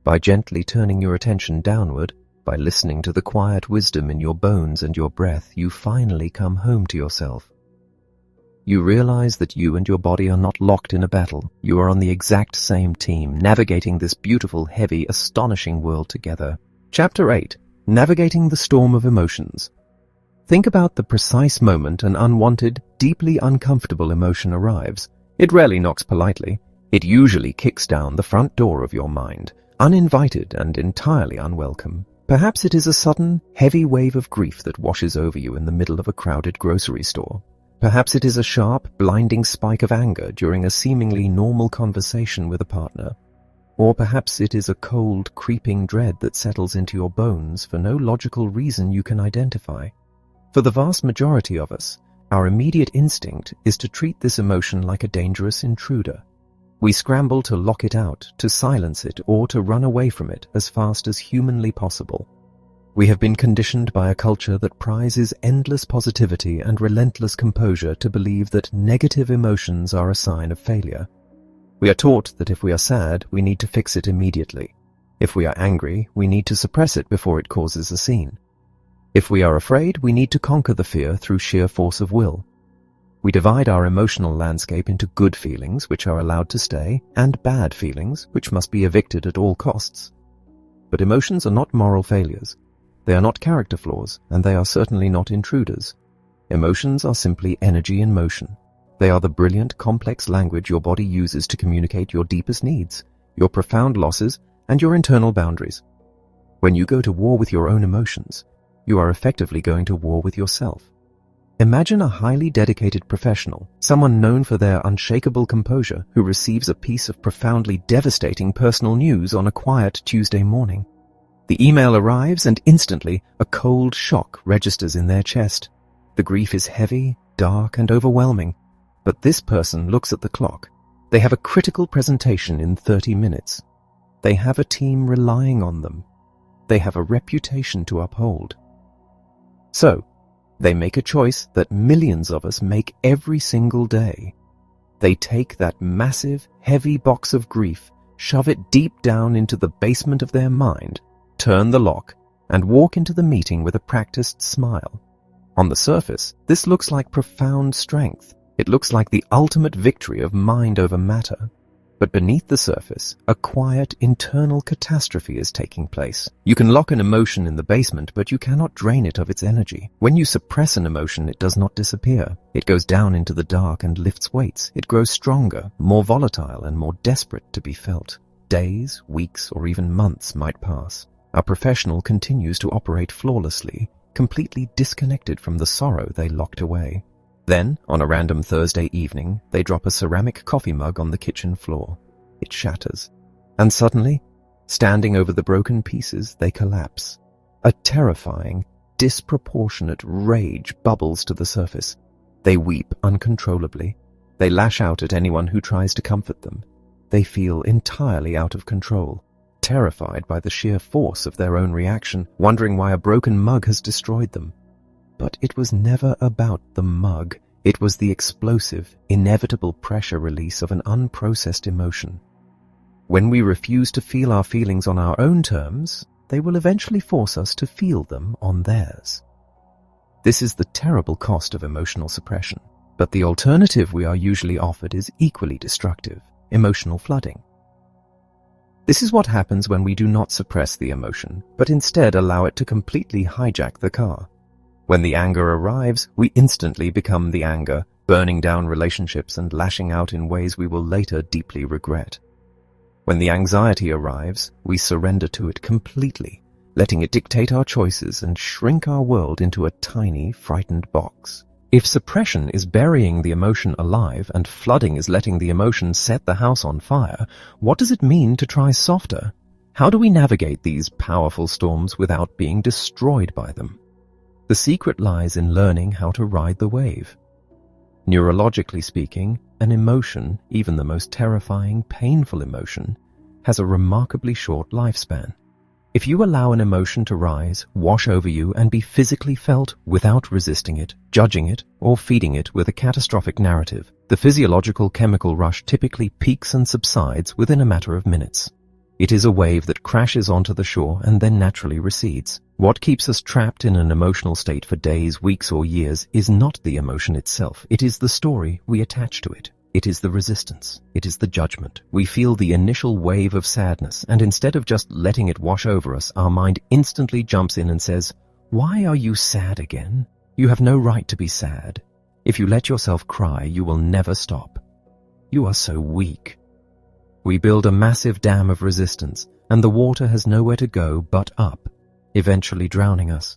By gently turning your attention downward, by listening to the quiet wisdom in your bones and your breath, you finally come home to yourself. you realize that you and your body are not locked in a battle. You are on the exact same team, navigating this beautiful, heavy, astonishing world together. Chapter 8. Navigating the Storm of Emotions. Think about the precise moment an unwanted, deeply uncomfortable emotion arrives. It rarely knocks politely. It usually kicks down the front door of your mind, uninvited and entirely unwelcome. Perhaps it is a sudden, heavy wave of grief that washes over you in the middle of a crowded grocery store. Perhaps it is a sharp, blinding spike of anger during a seemingly normal conversation with a partner. Or perhaps it is a cold, creeping dread that settles into your bones for no logical reason you can identify. For the vast majority of us, our immediate instinct is to treat this emotion like a dangerous intruder. We scramble to lock it out, to silence it, or to run away from it as fast as humanly possible. We have been conditioned by a culture that prizes endless positivity and relentless composure to believe that negative emotions are a sign of failure. We are taught that if we are sad, we need to fix it immediately. If we are angry, we need to suppress it before it causes a scene. If we are afraid, we need to conquer the fear through sheer force of will. We divide our emotional landscape into good feelings, which are allowed to stay, and bad feelings, which must be evicted at all costs. But emotions are not moral failures. They are not character flaws, and they are certainly not intruders. Emotions are simply energy in motion. They are the brilliant, complex language your body uses to communicate your deepest needs, your profound losses, and your internal boundaries. When you go to war with your own emotions, you are effectively going to war with yourself. Imagine a highly dedicated professional, someone known for their unshakable composure, who receives a piece of profoundly devastating personal news on a quiet Tuesday morning. The email arrives and instantly a cold shock registers in their chest. The grief is heavy, dark, and overwhelming. But this person looks at the clock. They have a critical presentation in 30 minutes. They have a team relying on them. They have a reputation to uphold. So, they make a choice that millions of us make every single day. They take that massive, heavy box of grief, shove it deep down into the basement of their mind, turn the lock, and walk into the meeting with a practiced smile. On the surface, this looks like profound strength. It looks like the ultimate victory of mind over matter. But beneath the surface, a quiet, internal catastrophe is taking place. You can lock an emotion in the basement, but you cannot drain it of its energy. When you suppress an emotion, it does not disappear. It goes down into the dark and lifts weights. It grows stronger, more volatile, and more desperate to be felt. Days, weeks, or even months might pass. Our professional continues to operate flawlessly, completely disconnected from the sorrow they locked away. Then, on a random Thursday evening, they drop a ceramic coffee mug on the kitchen floor. It shatters. And suddenly, standing over the broken pieces, they collapse. A terrifying, disproportionate rage bubbles to the surface. They weep uncontrollably. They lash out at anyone who tries to comfort them. They feel entirely out of control, terrified by the sheer force of their own reaction, wondering why a broken mug has destroyed them. But it was never about the mug. It was the explosive, inevitable pressure release of an unprocessed emotion. When we refuse to feel our feelings on our own terms, they will eventually force us to feel them on theirs. This is the terrible cost of emotional suppression. But the alternative we are usually offered is equally destructive: emotional flooding. This is what happens when we do not suppress the emotion, but instead allow it to completely hijack the car. When the anger arrives, we instantly become the anger, burning down relationships and lashing out in ways we will later deeply regret. When the anxiety arrives, we surrender to it completely, letting it dictate our choices and shrink our world into a tiny, frightened box. If suppression is burying the emotion alive and flooding is letting the emotion set the house on fire, what does it mean to try softer? How do we navigate these powerful storms without being destroyed by them? The secret lies in learning how to ride the wave. Neurologically speaking, an emotion, even the most terrifying, painful emotion, has a remarkably short lifespan. If you allow an emotion to rise, wash over you, and be physically felt without resisting it, judging it, or feeding it with a catastrophic narrative, the physiological chemical rush typically peaks and subsides within a matter of minutes. It is a wave that crashes onto the shore and then naturally recedes. What keeps us trapped in an emotional state for days, weeks, or years is not the emotion itself. It is the story we attach to it. It is the resistance. It is the judgment. We feel the initial wave of sadness, and instead of just letting it wash over us, our mind instantly jumps in and says, "Why are you sad again? You have no right to be sad. If you let yourself cry, you will never stop. You are so weak." We build a massive dam of resistance, and the water has nowhere to go but up, eventually drowning us.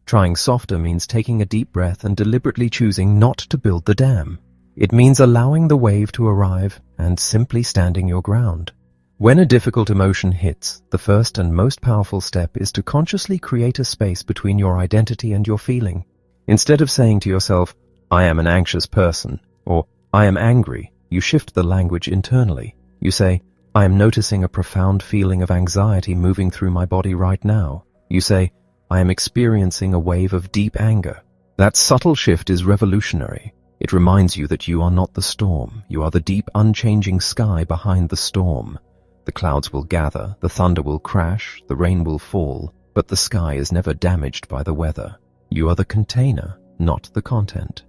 Trying softer means taking a deep breath and deliberately choosing not to build the dam. It means allowing the wave to arrive and simply standing your ground. When a difficult emotion hits, the first and most powerful step is to consciously create a space between your identity and your feeling. Instead of saying to yourself, "I am an anxious person," or "I am angry," you shift the language internally. You say, "I am noticing a profound feeling of anxiety moving through my body right now." You say, "I am experiencing a wave of deep anger." That subtle shift is revolutionary. It reminds you that you are not the storm. You are the deep, unchanging sky behind the storm. The clouds will gather, the thunder will crash, the rain will fall, but the sky is never damaged by the weather. You are the container, not the content.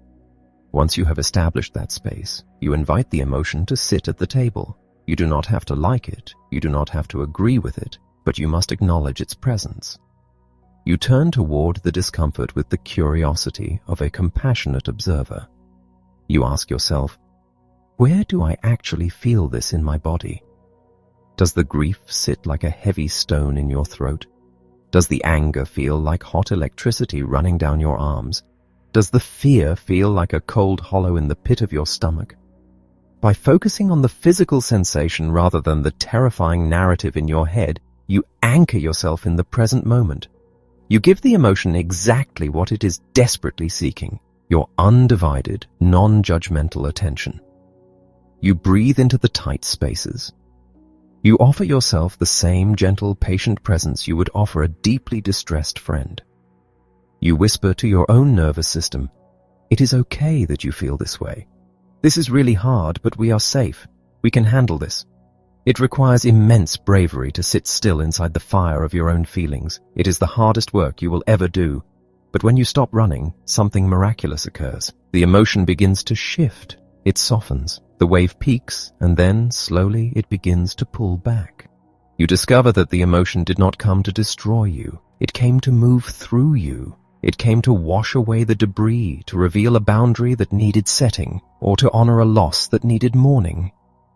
Once you have established that space, you invite the emotion to sit at the table. You do not have to like it, you do not have to agree with it, but you must acknowledge its presence. You turn toward the discomfort with the curiosity of a compassionate observer. You ask yourself, where do I actually feel this in my body? Does the grief sit like a heavy stone in your throat? Does the anger feel like hot electricity running down your arms? Does the fear feel like a cold hollow in the pit of your stomach? By focusing on the physical sensation rather than the terrifying narrative in your head, you anchor yourself in the present moment. You give the emotion exactly what it is desperately seeking, your undivided, non-judgmental attention. You breathe into the tight spaces. You offer yourself the same gentle, patient presence you would offer a deeply distressed friend. You whisper to your own nervous system, "It is okay that you feel this way. This is really hard, but we are safe. We can handle this." It requires immense bravery to sit still inside the fire of your own feelings. It is the hardest work you will ever do. But when you stop running, something miraculous occurs. The emotion begins to shift. It softens. The wave peaks, and then, slowly, it begins to pull back. You discover that the emotion did not come to destroy you. It came to move through you. It came to wash away the debris, to reveal a boundary that needed setting, or to honor a loss that needed mourning.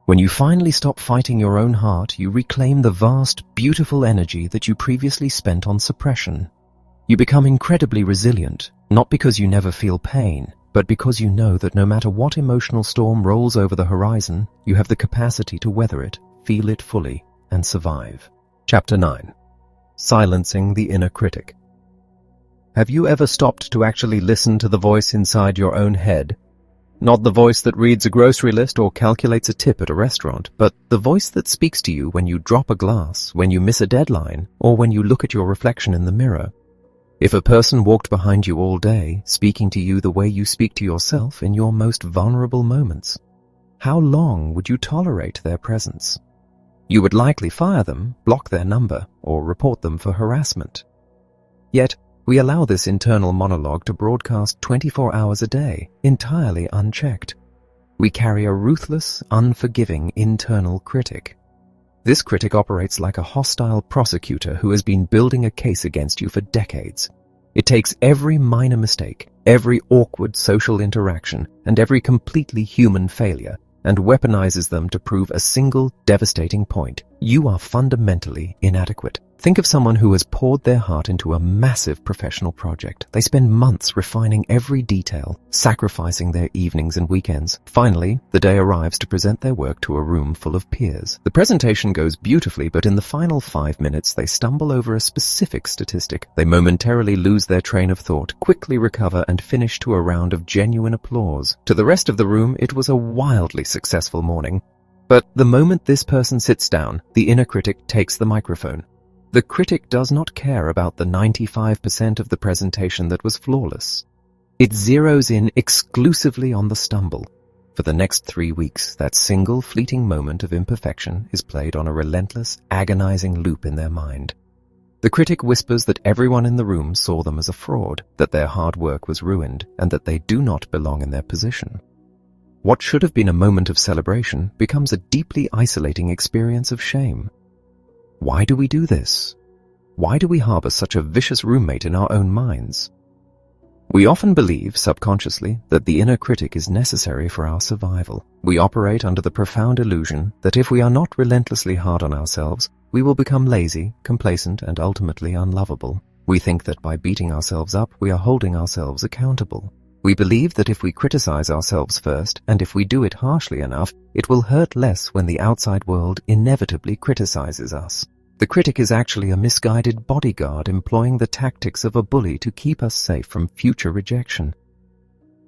When you finally stop fighting your own heart, you reclaim the vast, beautiful energy that you previously spent on suppression. You become incredibly resilient, not because you never feel pain, but because you know that no matter what emotional storm rolls over the horizon, you have the capacity to weather it, feel it fully, and survive. Chapter 9. Silencing the Inner Critic. Have you ever stopped to actually listen to the voice inside your own head? Not the voice that reads a grocery list or calculates a tip at a restaurant, but the voice that speaks to you when you drop a glass, when you miss a deadline, or when you look at your reflection in the mirror. If a person walked behind you all day, speaking to you the way you speak to yourself in your most vulnerable moments, how long would you tolerate their presence? You would likely fire them, block their number, or report them for harassment. Yet, we allow this internal monologue to broadcast 24 hours a day, entirely unchecked. We carry a ruthless, unforgiving internal critic. This critic operates like a hostile prosecutor who has been building a case against you for decades. It takes every minor mistake, every awkward social interaction, and every completely human failure, and weaponizes them to prove a single devastating point. You are fundamentally inadequate. Think of someone who has poured their heart into a massive professional project. They spend months refining every detail, sacrificing their evenings and weekends. Finally, the day arrives to present their work to a room full of peers. The presentation goes beautifully, but in the final 5 minutes, they stumble over a specific statistic. They momentarily lose their train of thought, quickly recover, and finish to a round of genuine applause. To the rest of the room, it was a wildly successful morning. But the moment this person sits down, the inner critic takes the microphone. The critic does not care about the 95% of the presentation that was flawless. It zeroes in exclusively on the stumble. For the next 3 weeks, that single fleeting moment of imperfection is played on a relentless, agonizing loop in their mind. The critic whispers that everyone in the room saw them as a fraud, that their hard work was ruined, and that they do not belong in their position. What should have been a moment of celebration becomes a deeply isolating experience of shame. Why do we do this? Why do we harbor such a vicious roommate in our own minds? We often believe, subconsciously, that the inner critic is necessary for our survival. We operate under the profound illusion that if we are not relentlessly hard on ourselves, we will become lazy, complacent, and ultimately unlovable. We think that by beating ourselves up, we are holding ourselves accountable. We believe that if we criticize ourselves first, and if we do it harshly enough, it will hurt less when the outside world inevitably criticizes us. The critic is actually a misguided bodyguard employing the tactics of a bully to keep us safe from future rejection.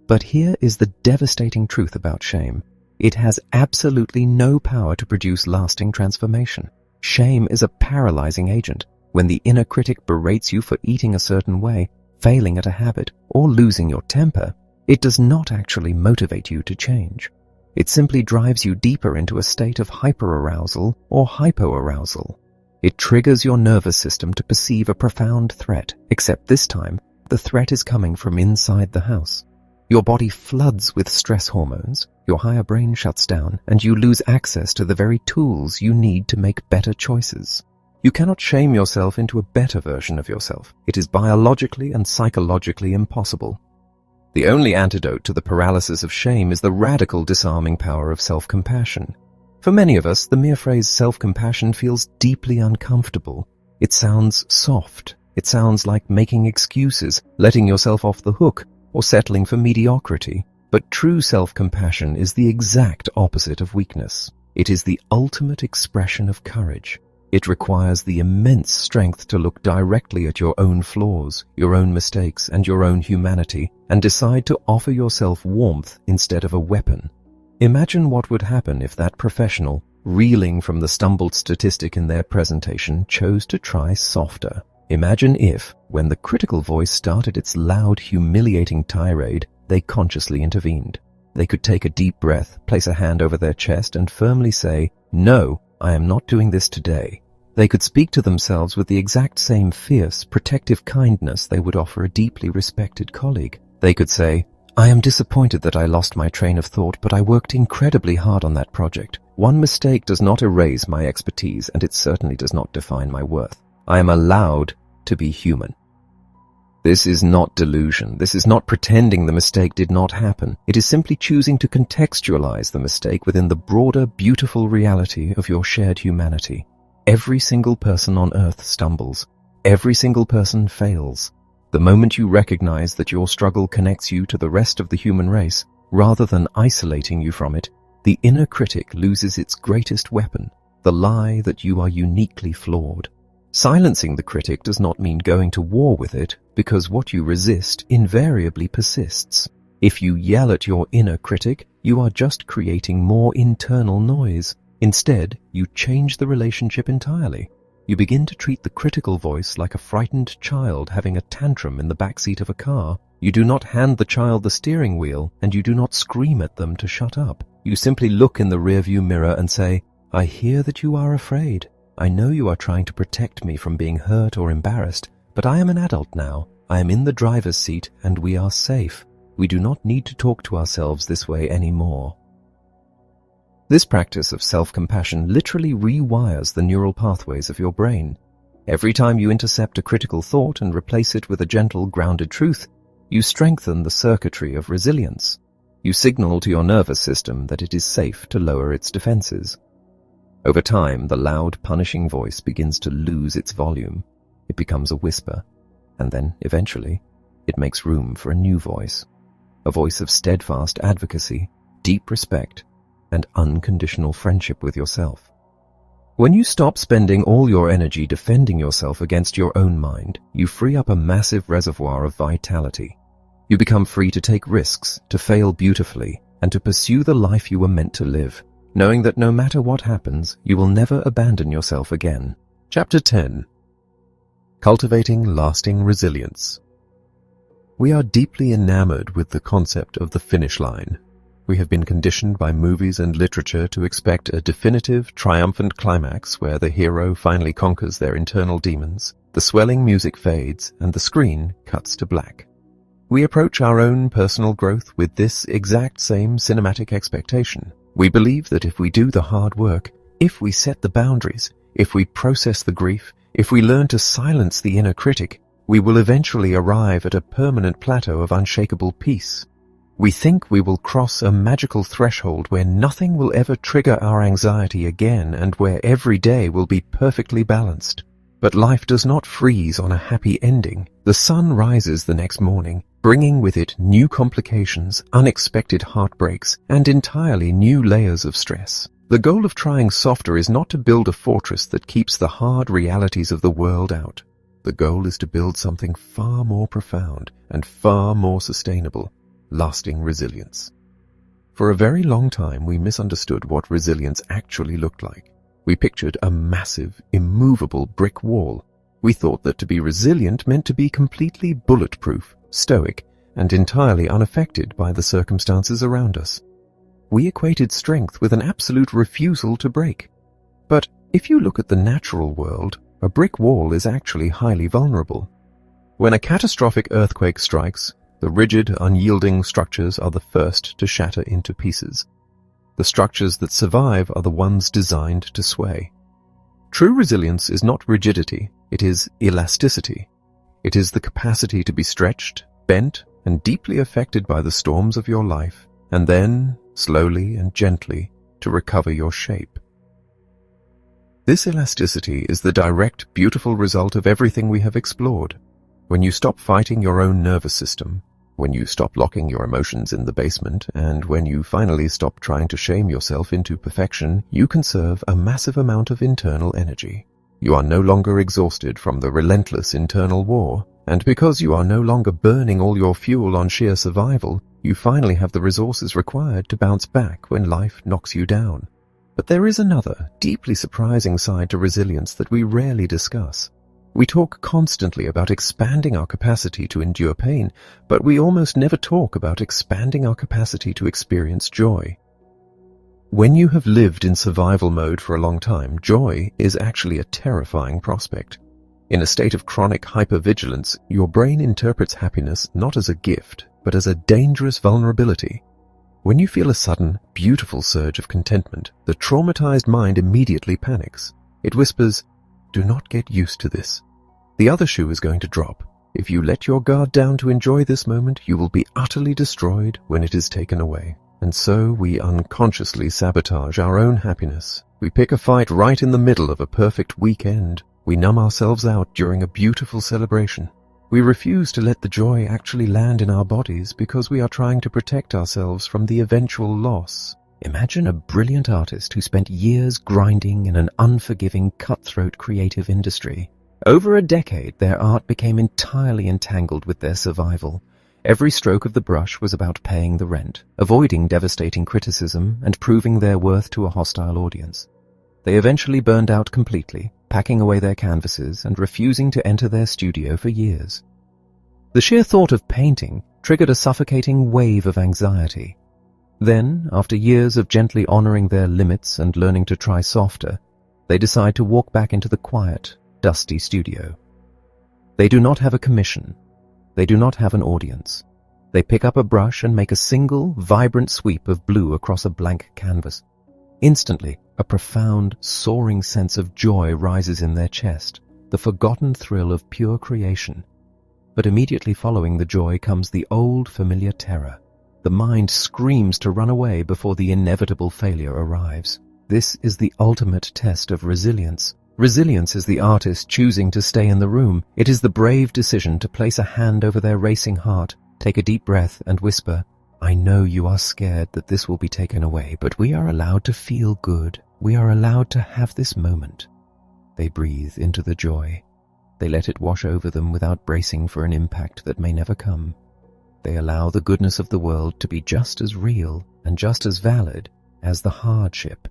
But here is the devastating truth about shame. It has absolutely no power to produce lasting transformation. Shame is a paralyzing agent. When the inner critic berates you for eating a certain way, failing at a habit, or losing your temper, it does not actually motivate you to change. It simply drives you deeper into a state of hyperarousal or hypoarousal. It triggers your nervous system to perceive a profound threat, except this time, the threat is coming from inside the house. Your body floods with stress hormones, your higher brain shuts down, and you lose access to the very tools you need to make better choices. You cannot shame yourself into a better version of yourself. It is biologically and psychologically impossible. The only antidote to the paralysis of shame is the radical disarming power of self-compassion. For many of us, the mere phrase self-compassion feels deeply uncomfortable. It sounds soft. It sounds like making excuses, letting yourself off the hook, or settling for mediocrity. But true self-compassion is the exact opposite of weakness. It is the ultimate expression of courage. It requires the immense strength to look directly at your own flaws, your own mistakes, and your own humanity, and decide to offer yourself warmth instead of a weapon. Imagine what would happen if that professional, reeling from the stumbled statistic in their presentation, chose to try softer. Imagine if, when the critical voice started its loud, humiliating tirade, they consciously intervened. They could take a deep breath, place a hand over their chest, and firmly say, "No, I am not doing this today." They could speak to themselves with the exact same fierce, protective kindness they would offer a deeply respected colleague. They could say, "I am disappointed that I lost my train of thought, but I worked incredibly hard on that project. One mistake does not erase my expertise, and it certainly does not define my worth. I am allowed to be human." This is not delusion. This is not pretending the mistake did not happen. It is simply choosing to contextualize the mistake within the broader, beautiful reality of your shared humanity. Every single person on earth stumbles. Every single person fails. The moment you recognize that your struggle connects you to the rest of the human race, rather than isolating you from it, the inner critic loses its greatest weapon, the lie that you are uniquely flawed. Silencing the critic does not mean going to war with it, because what you resist invariably persists. If you yell at your inner critic, you are just creating more internal noise. Instead, you change the relationship entirely. You begin to treat the critical voice like a frightened child having a tantrum in the backseat of a car. You do not hand the child the steering wheel, and you do not scream at them to shut up. You simply look in the rearview mirror and say, "I hear that you are afraid. I know you are trying to protect me from being hurt or embarrassed, but I am an adult now. I am in the driver's seat, and we are safe. We do not need to talk to ourselves this way anymore." This practice of self-compassion literally rewires the neural pathways of your brain. Every time you intercept a critical thought and replace it with a gentle, grounded truth, you strengthen the circuitry of resilience. You signal to your nervous system that it is safe to lower its defenses. Over time, the loud, punishing voice begins to lose its volume. It becomes a whisper, and then, eventually, it makes room for a new voice. A voice of steadfast advocacy, deep respect, and unconditional friendship with yourself. When you stop spending all your energy defending yourself against your own mind, you free up a massive reservoir of vitality. You become free to take risks, to fail beautifully, and to pursue the life you were meant to live, knowing that no matter what happens, you will never abandon yourself again. Chapter 10. Cultivating Lasting Resilience. We are deeply enamored with the concept of the finish line. We have been conditioned by movies and literature to expect a definitive, triumphant climax where the hero finally conquers their internal demons, the swelling music fades, and the screen cuts to black. We approach our own personal growth with this exact same cinematic expectation. We believe that if we do the hard work, if we set the boundaries, if we process the grief, if we learn to silence the inner critic, we will eventually arrive at a permanent plateau of unshakable peace. We think we will cross a magical threshold where nothing will ever trigger our anxiety again and where every day will be perfectly balanced. But life does not freeze on a happy ending. The sun rises the next morning, bringing with it new complications, unexpected heartbreaks, and entirely new layers of stress. The goal of trying softer is not to build a fortress that keeps the hard realities of the world out. The goal is to build something far more profound and far more sustainable. Lasting resilience. For a very long time, we misunderstood what resilience actually looked like. We pictured a massive, immovable brick wall. We thought that to be resilient meant to be completely bulletproof, stoic, and entirely unaffected by the circumstances around us. We equated strength with an absolute refusal to break. But if you look at the natural world, a brick wall is actually highly vulnerable. When a catastrophic earthquake strikes, the rigid, unyielding structures are the first to shatter into pieces. The structures that survive are the ones designed to sway. True resilience is not rigidity, it is elasticity. It is the capacity to be stretched, bent, and deeply affected by the storms of your life, and then, slowly and gently, to recover your shape. This elasticity is the direct, beautiful result of everything we have explored. When you stop fighting your own nervous system, when you stop locking your emotions in the basement, and when you finally stop trying to shame yourself into perfection, you conserve a massive amount of internal energy. You are no longer exhausted from the relentless internal war, and because you are no longer burning all your fuel on sheer survival, you finally have the resources required to bounce back when life knocks you down. But there is another, deeply surprising side to resilience that we rarely discuss. We talk constantly about expanding our capacity to endure pain, but we almost never talk about expanding our capacity to experience joy. When you have lived in survival mode for a long time, joy is actually a terrifying prospect. In a state of chronic hypervigilance, your brain interprets happiness not as a gift, but as a dangerous vulnerability. When you feel a sudden, beautiful surge of contentment, the traumatized mind immediately panics. It whispers, "Do not get used to this. The other shoe is going to drop. If you let your guard down to enjoy this moment, you will be utterly destroyed when it is taken away." And so we unconsciously sabotage our own happiness. We pick a fight right in the middle of a perfect weekend. We numb ourselves out during a beautiful celebration. We refuse to let the joy actually land in our bodies because we are trying to protect ourselves from the eventual loss. Imagine a brilliant artist who spent years grinding in an unforgiving, cutthroat creative industry. Over a decade, their art became entirely entangled with their survival. Every stroke of the brush was about paying the rent, avoiding devastating criticism, and proving their worth to a hostile audience. They eventually burned out completely, packing away their canvases and refusing to enter their studio for years. The sheer thought of painting triggered a suffocating wave of anxiety. Then, after years of gently honoring their limits and learning to try softer, they decide to walk back into the quiet, dusty studio. They do not have a commission. They do not have an audience. They pick up a brush and make a single, vibrant sweep of blue across a blank canvas. Instantly, a profound, soaring sense of joy rises in their chest, the forgotten thrill of pure creation. But immediately following the joy comes the old, familiar terror. The mind screams to run away before the inevitable failure arrives. This is the ultimate test of resilience. Resilience is the artist choosing to stay in the room. It is the brave decision to place a hand over their racing heart, take a deep breath, and whisper, "I know you are scared that this will be taken away, but we are allowed to feel good. We are allowed to have this moment." They breathe into the joy. They let it wash over them without bracing for an impact that may never come. They allow the goodness of the world to be just as real and just as valid as the hardship.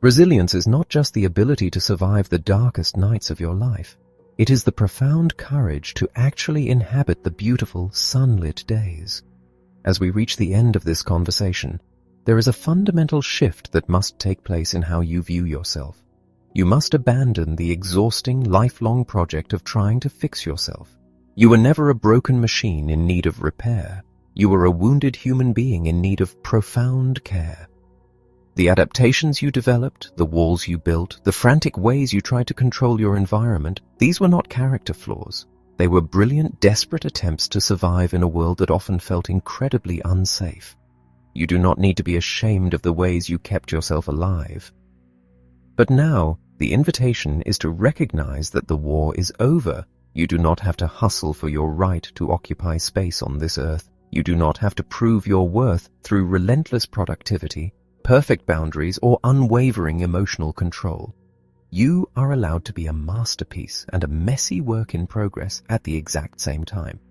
Resilience is not just the ability to survive the darkest nights of your life. It is the profound courage to actually inhabit the beautiful, sunlit days. as we reach the end of this conversation, there is a fundamental shift that must take place in how you view yourself. You must abandon the exhausting, lifelong project of trying to fix yourself. You were never a broken machine in need of repair. You were a wounded human being in need of profound care. The adaptations you developed, the walls you built, the frantic ways you tried to control your environment, these were not character flaws. They were brilliant, desperate attempts to survive in a world that often felt incredibly unsafe. You do not need to be ashamed of the ways you kept yourself alive. But now, the invitation is to recognize that the war is over. You do not have to hustle for your right to occupy space on this earth. You do not have to prove your worth through relentless productivity, perfect boundaries, or unwavering emotional control. You are allowed to be a masterpiece and a messy work in progress at the exact same time.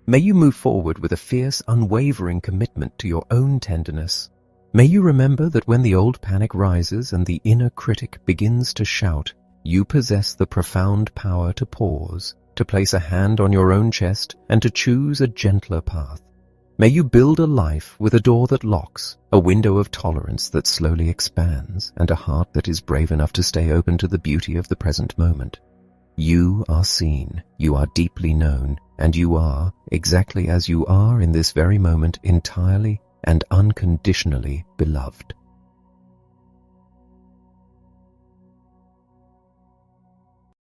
May you move forward with a fierce, unwavering commitment to your own tenderness. May you remember that when the old panic rises and the inner critic begins to shout, you possess the profound power to pause, to place a hand on your own chest, and to choose a gentler path. May you build a life with a door that locks, a window of tolerance that slowly expands, and a heart that is brave enough to stay open to the beauty of the present moment. You are seen, you are deeply known, and you are, exactly as you are in this very moment, entirely and unconditionally beloved.